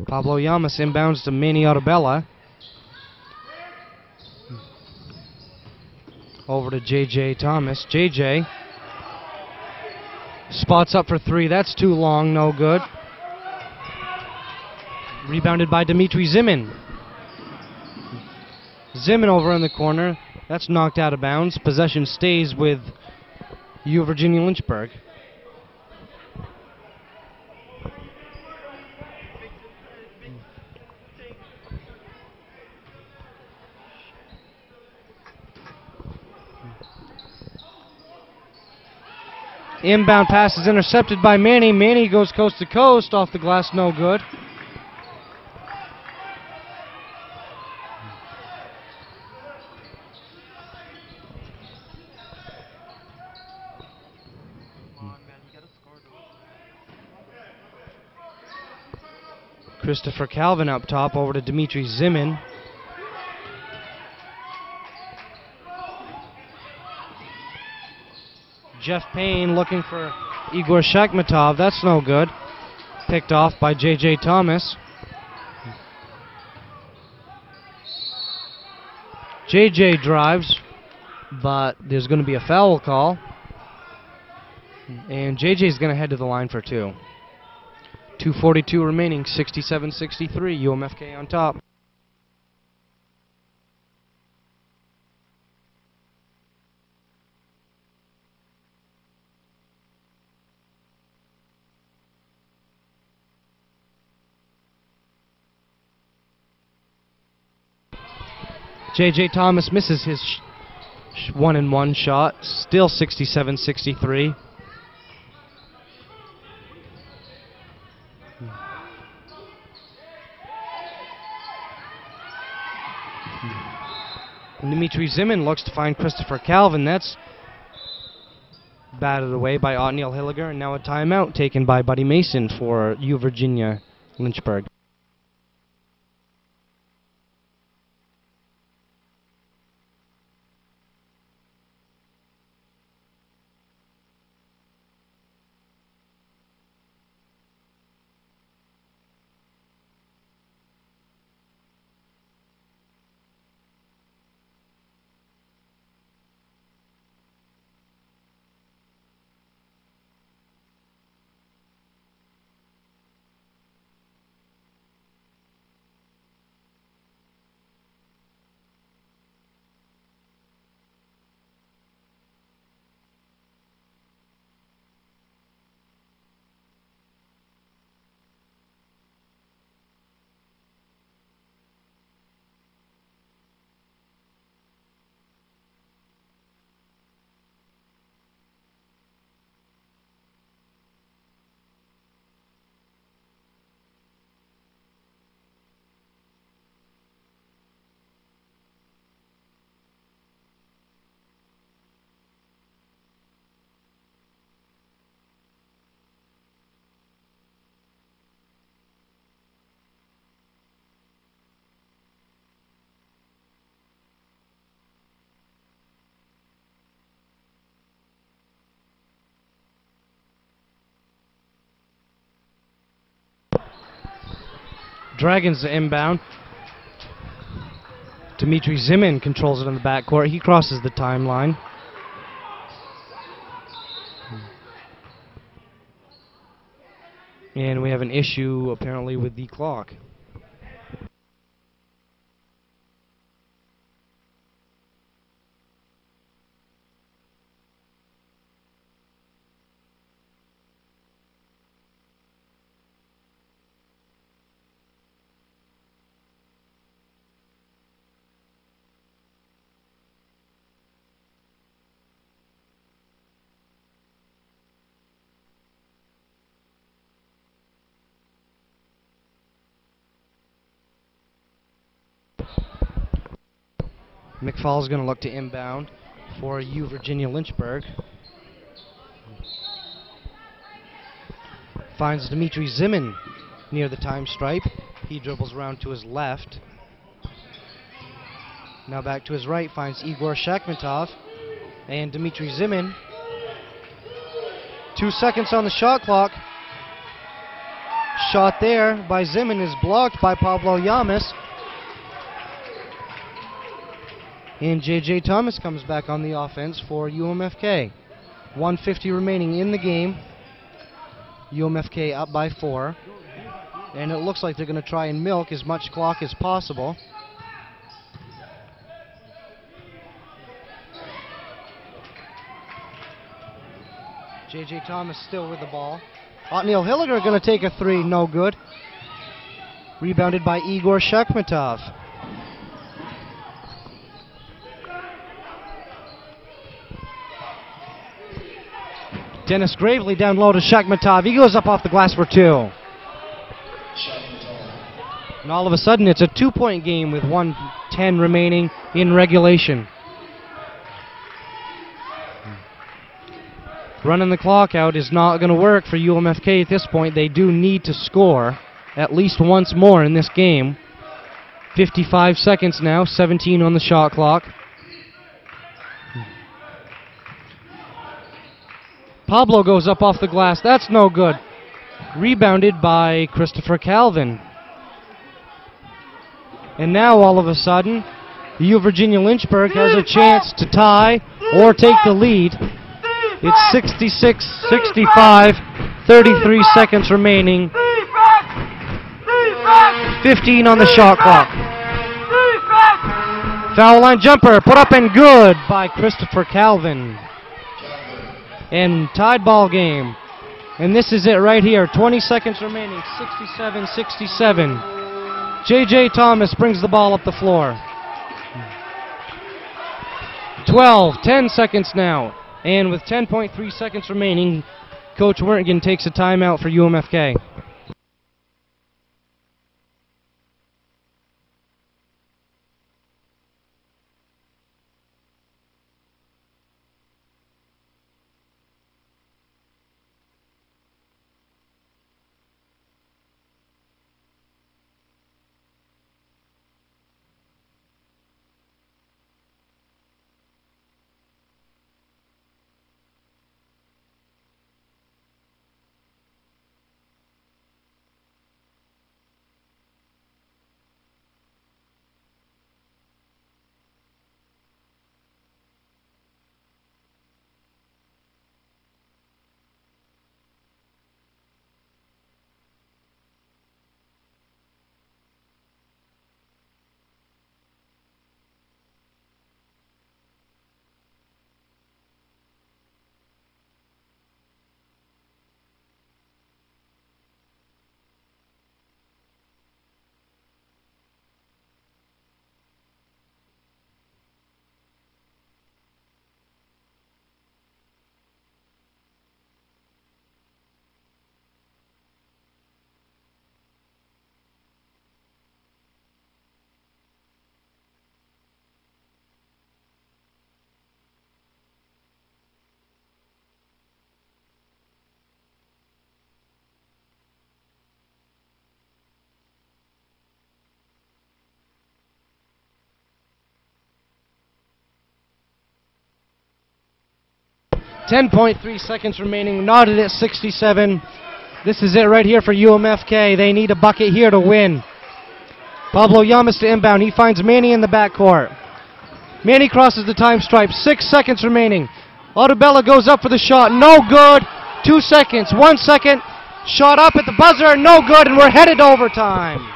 Pablo Llamas inbounds to Manny Arabella. Over to J.J. Thomas. J.J. spots up for three. That's too long, no good. Rebounded by Dmitry Zimin. Zimin over in the corner. That's knocked out of bounds. Possession stays with Virginia-Lynchburg. Inbound pass is intercepted by Manny. Manny goes coast to coast off the glass, no good. Christopher Calvin up top over to Dmitry Zimin. Jeff Payne looking for Igor Shakhmatov. That's no good. Picked off by J.J. Thomas. J.J. drives, but there's going to be a foul call. And J.J.'s going to head to the line for two. 2:42 remaining, 67-63, UMFK on top. J.J. Thomas misses his 1-and-1 shot, still 67-63. Dmitry Zimin looks to find Christopher Calvin. That's batted away by Otniel Hilliger, and now a timeout taken by Buddy Mason for Virginia-Lynchburg. Dragons to inbound. Dmitry Zimin controls it in the backcourt. He crosses the timeline. And we have an issue apparently with the clock. McFall is going to look to inbound for Virginia-Lynchburg. Finds Dmitry Zimin near the time stripe. He dribbles around to his left. Now back to his right, finds Igor Shakhmatov and Dmitry Zimin. 2 seconds on the shot clock. Shot there by Zimin is blocked by Pablo Yamas. And J.J. Thomas comes back on the offense for UMFK. 1:50 remaining in the game. UMFK up by 4. And it looks like they're going to try and milk as much clock as possible. J.J. Thomas still with the ball. Otniel Hilliger going to take a 3, no good. Rebounded by Igor Shakhmatov. Dennis Gravely down low to Shakhmatov. He goes up off the glass for 2. And all of a sudden, it's a 2-point game with 1:10 remaining in regulation. Running the clock out is not going to work for UMFK at this point. They do need to score at least once more in this game. 55 seconds now, 17 on the shot clock. Pablo goes up off the glass. That's no good. Rebounded by Christopher Calvin. And now, all of a sudden, Virginia-Lynchburg has a chance to tie or take the lead. It's 66-65, 33 seconds remaining. 15 on the shot clock. Foul line jumper, put up and good by Christopher Calvin. And tied ball game. And this is it right here. 20 seconds remaining. 67-67. J.J. Thomas brings the ball up the floor. 10 seconds now. And with 10.3 seconds remaining, Coach Wernigan takes a timeout for UMFK. .3 seconds remaining, knotted at 67. This is it right here for UMFK. They need a bucket here to win. Pablo Llamas to inbound. He finds Manny in the backcourt. Manny crosses the time stripe. 6 seconds remaining. Otabella goes up for the shot. No good. 2 seconds. 1 second. Shot up at the buzzer. No good. And we're headed to overtime.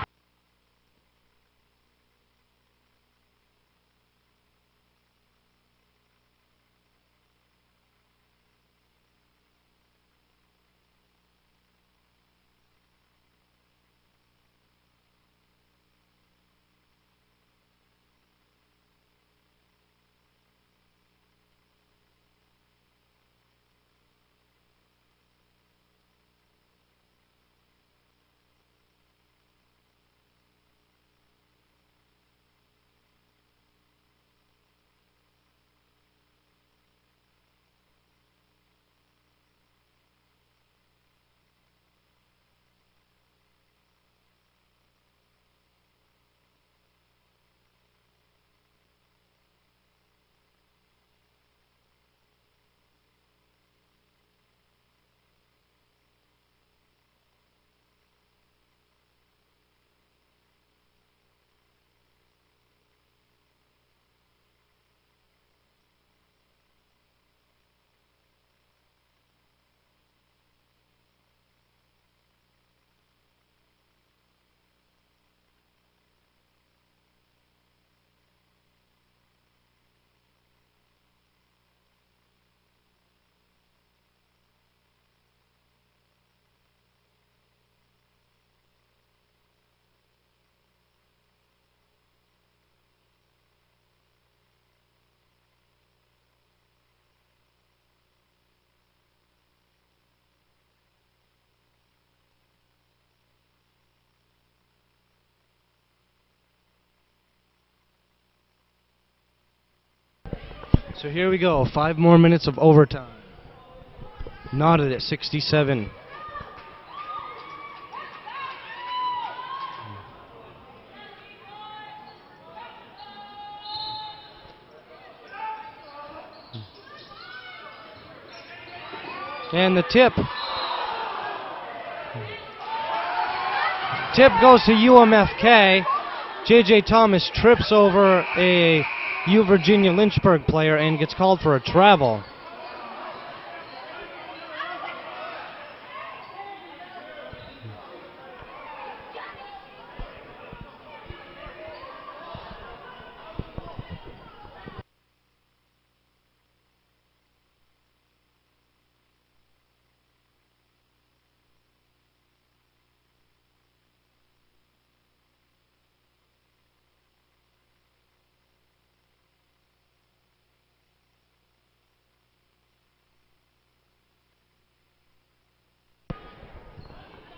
So here we go. 5 more minutes of overtime. Knotted at 67. And the tip. Tip goes to UMFK. J.J. Thomas trips over a Virginia-Lynchburg player and gets called for a travel.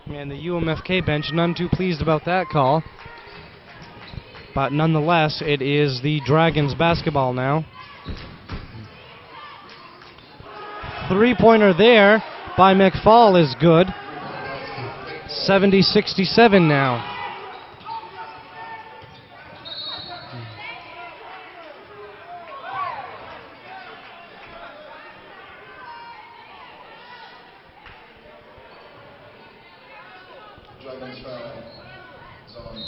And the UMFK bench none too pleased about that call. But nonetheless, it is the Dragons basketball now. Three-pointer there by McFall is good. 70-67 now. Dragons foul. Zone.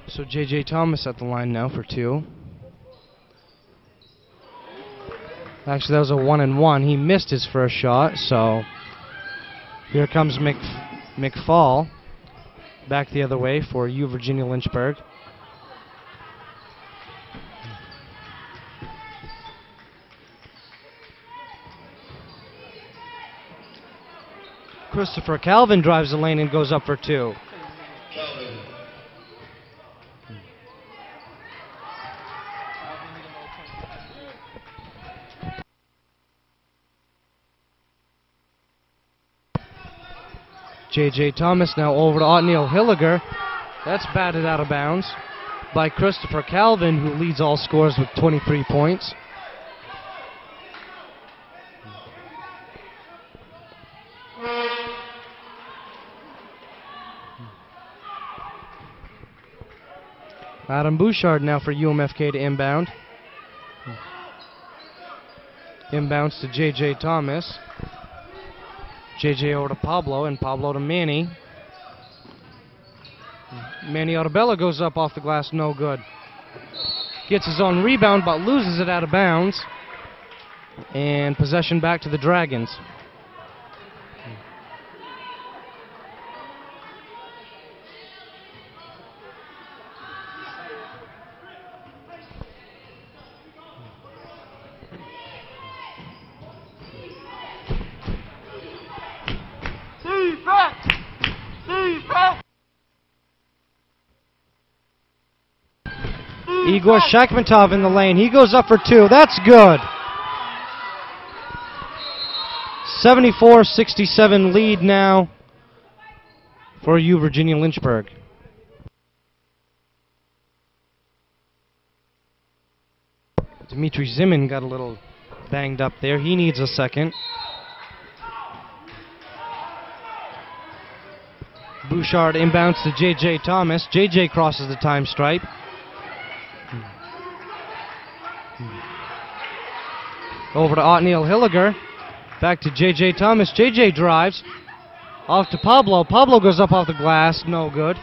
So J.J. Thomas at the line now for 2. Actually, that was a 1-and-1. He missed his first shot, so here comes McFall back the other way for Virginia-Lynchburg. Christopher Calvin drives the lane and goes up for 2. Calvin. J.J. Thomas now over to Otniel Hilliger. That's batted out of bounds by Christopher Calvin, who leads all scorers with 23 points. Adam Bouchard now for UMFK to inbound. Inbounds to J.J. Thomas. J.J. over to Pablo, and Pablo to Manny. Manny Otabella goes up off the glass, no good. Gets his own rebound, but loses it out of bounds. And possession back to the Dragons. Defense! Defense! Igor Shakhmatov in the lane. He goes up for two. That's good. 74-67 lead now for you, Virginia-Lynchburg. Dmitry Zimin got a little banged up there. He needs a second. Bouchard inbounds to J.J. Thomas. J.J. crosses the time stripe. Over to Otniel Hilliger. Back to J.J. Thomas. J.J. drives. Off to Pablo. Pablo goes up off the glass. No good.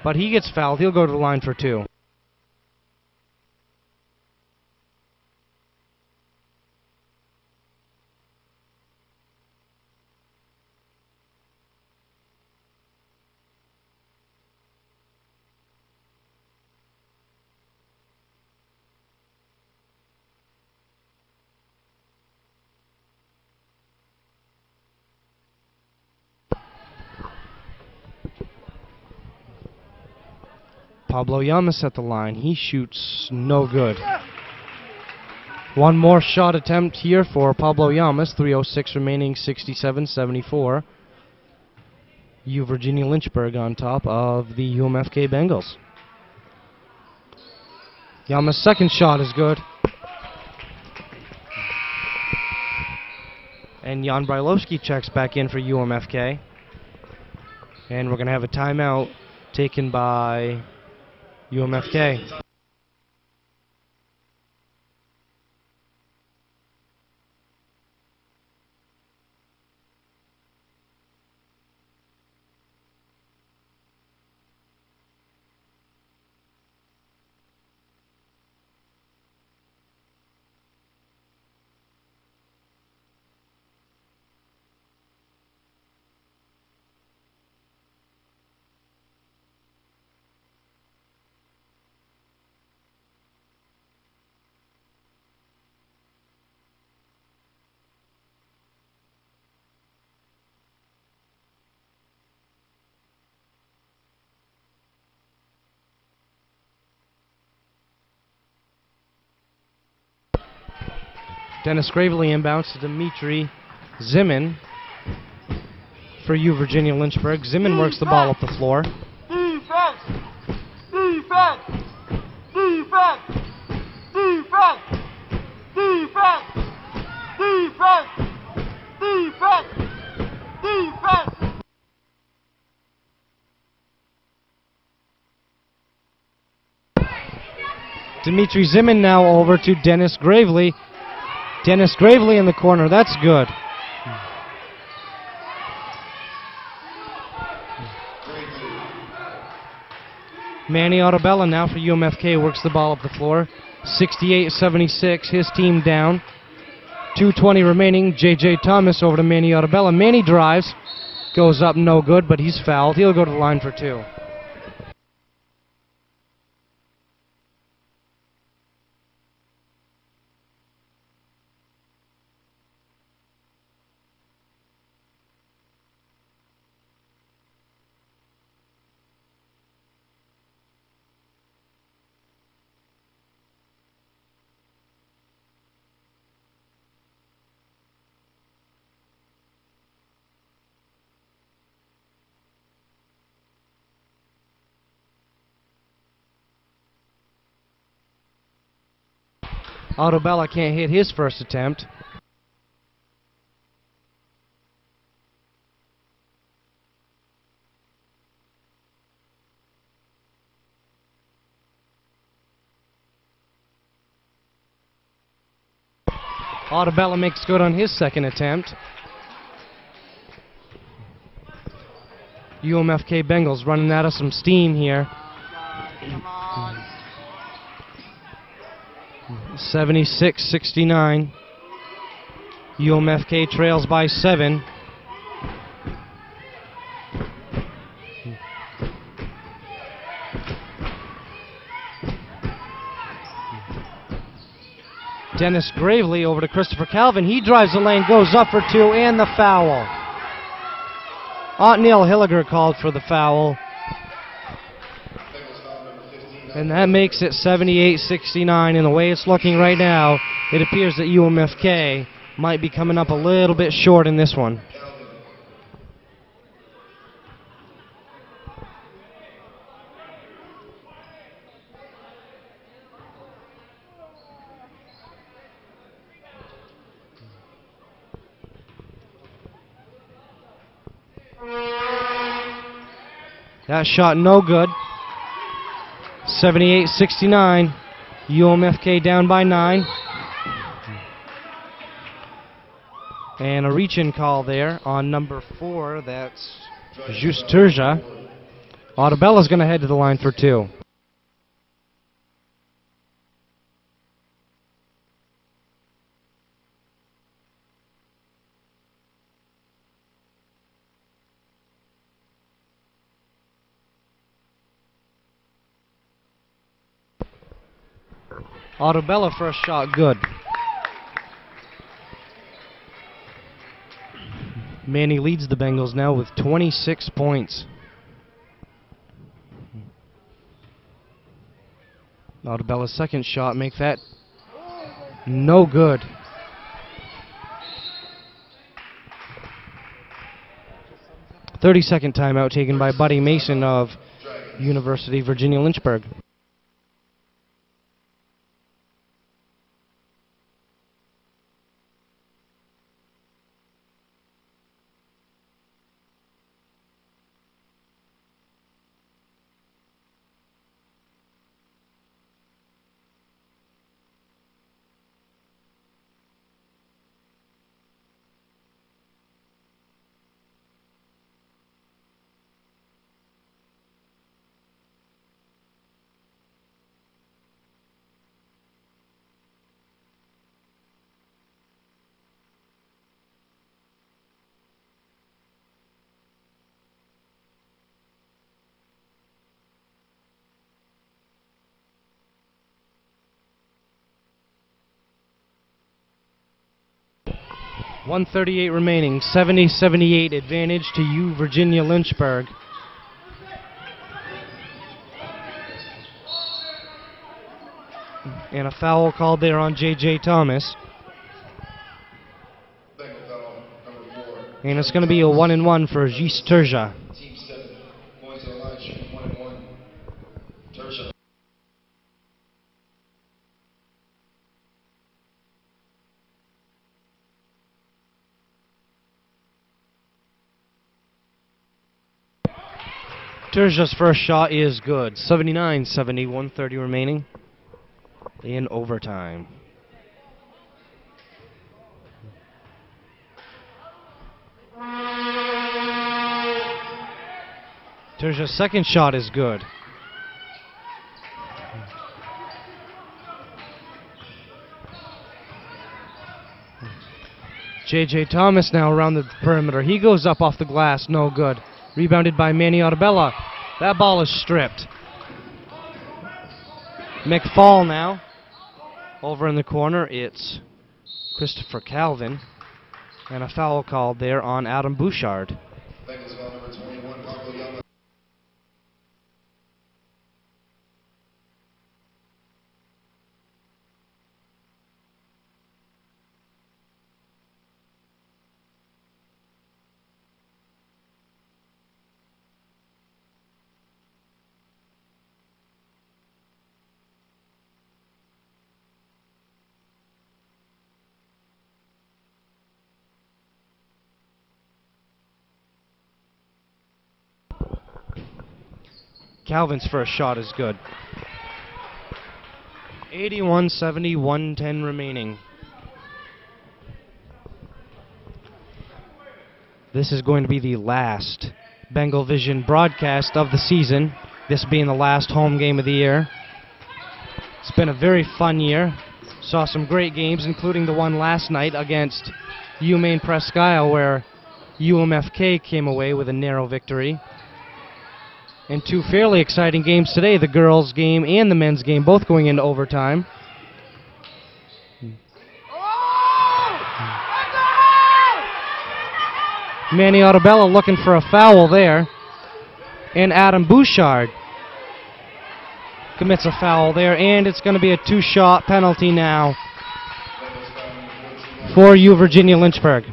But he gets fouled. He'll go to the line for two. Pablo Llamas at the line. He shoots no good. One more shot attempt here for Pablo Llamas. 3:06 remaining, 67-74. U Virginia-Lynchburg on top of the UMFK Bengals. Llamas' second shot is good. And Jan Brailovsky checks back in for UMFK. And we're going to have a timeout taken by UMFK. Dennis Gravely inbounds to Dmitry Zimin for you, Virginia-Lynchburg. Zimin works the ball up the floor. Defense! Defense! Defense! Defense! Defense! Defense! Defense! Defense! Dmitry Zimin now over to Dennis Gravely. Dennis Gravely in the corner. That's good. Manny Otabella now for UMFK works the ball up the floor. 68-76, his team down. 2:20 remaining. J.J. Thomas over to Manny Otabella. Manny drives. Goes up, no good, but he's fouled. He'll go to the line for two. Autobella can't hit his first attempt. Autobella makes good on his second attempt. UMFK Bengals running out of some steam here. Come on. 76-69. UMFK trails by 7. Dennis Gravely over to Christopher Calvin. He drives the lane, goes up for 2, and the foul. Otniel Hilliger called for the foul. And that makes it 78-69. And the way it's looking right now, it appears that UMFK might be coming up a little bit short in this one. That shot no good. 78-69. UMFK down by 9. And a reach-in call there on number 4. That's Just Turja. Autobella's going to head to the line for 2. Autobella first shot good. Manny leads the Bengals now with 26 points. Autobella's second shot, make that no good. .30-second timeout taken by Buddy Mason of University Virginia-Lynchburg. .138 remaining, 70-78 advantage to U Virginia-Lynchburg. And a foul called there on J.J. Thomas. And it's going to be a 1-and-1 for Just Turja. Team 7, going to the line, shooting 1-and-1. Turja. Turja's first shot is good. 79-70, 1:30 remaining in overtime. Turja's second shot is good. J.J. Thomas now around the perimeter. He goes up off the glass, no good. Rebounded by Manny Autobella. That ball is stripped. McFall now. Over in the corner, it's Christopher Calvin. And a foul called there on Adam Bouchard. Bengals foul number 21, Pablo Yama. Calvin's first shot is good. 81-70, 1:10 remaining. This is going to be the last Bengal Vision broadcast of the season, this being the last home game of the year. It's been a very fun year. Saw some great games, including the one last night against UMaine Presque Isle, where UMFK came away with a narrow victory. And two fairly exciting games today, the girls' game and the men's game, both going into overtime. Manny Ottobello looking for a foul there. And Adam Bouchard commits a foul there, and it's going to be a two-shot penalty now for Virginia-Lynchburg.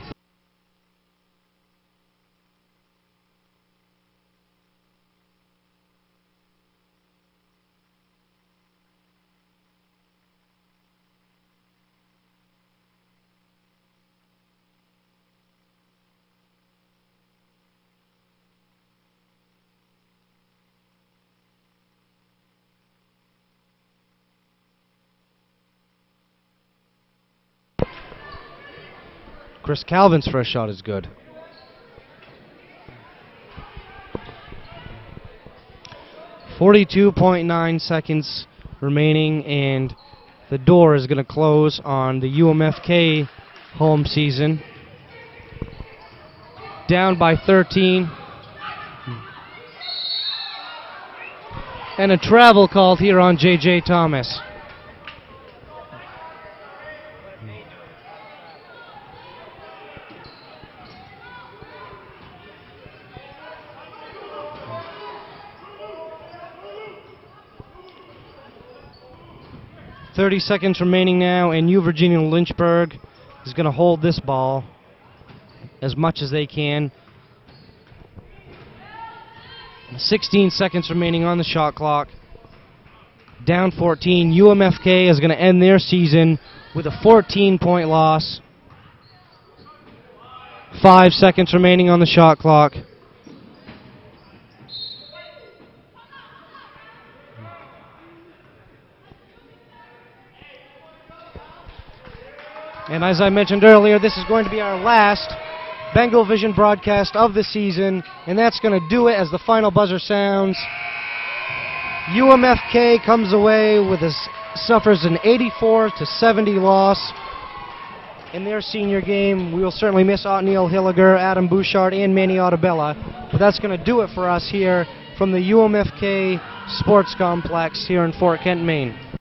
Chris Calvin's first shot is good. .9 seconds remaining, and the door is going to close on the UMFK home season. Down by 13. And a travel called here on J.J. Thomas. .30 seconds remaining now, and Virginia-Lynchburg is going to hold this ball as much as they can. 16 seconds remaining on the shot clock. Down 14. UMFK is going to end their season with a 14-point loss. 5 seconds remaining on the shot clock. And as I mentioned earlier, this is going to be our last Bengal Vision broadcast of the season, and that's going to do it as the final buzzer sounds. UMFK comes away with suffers an 84-70 loss in their senior game. We will certainly miss Otniel Hilliger, Adam Bouchard, and Manny Ottobello, but that's going to do it for us here from the UMFK Sports Complex here in Fort Kent, Maine.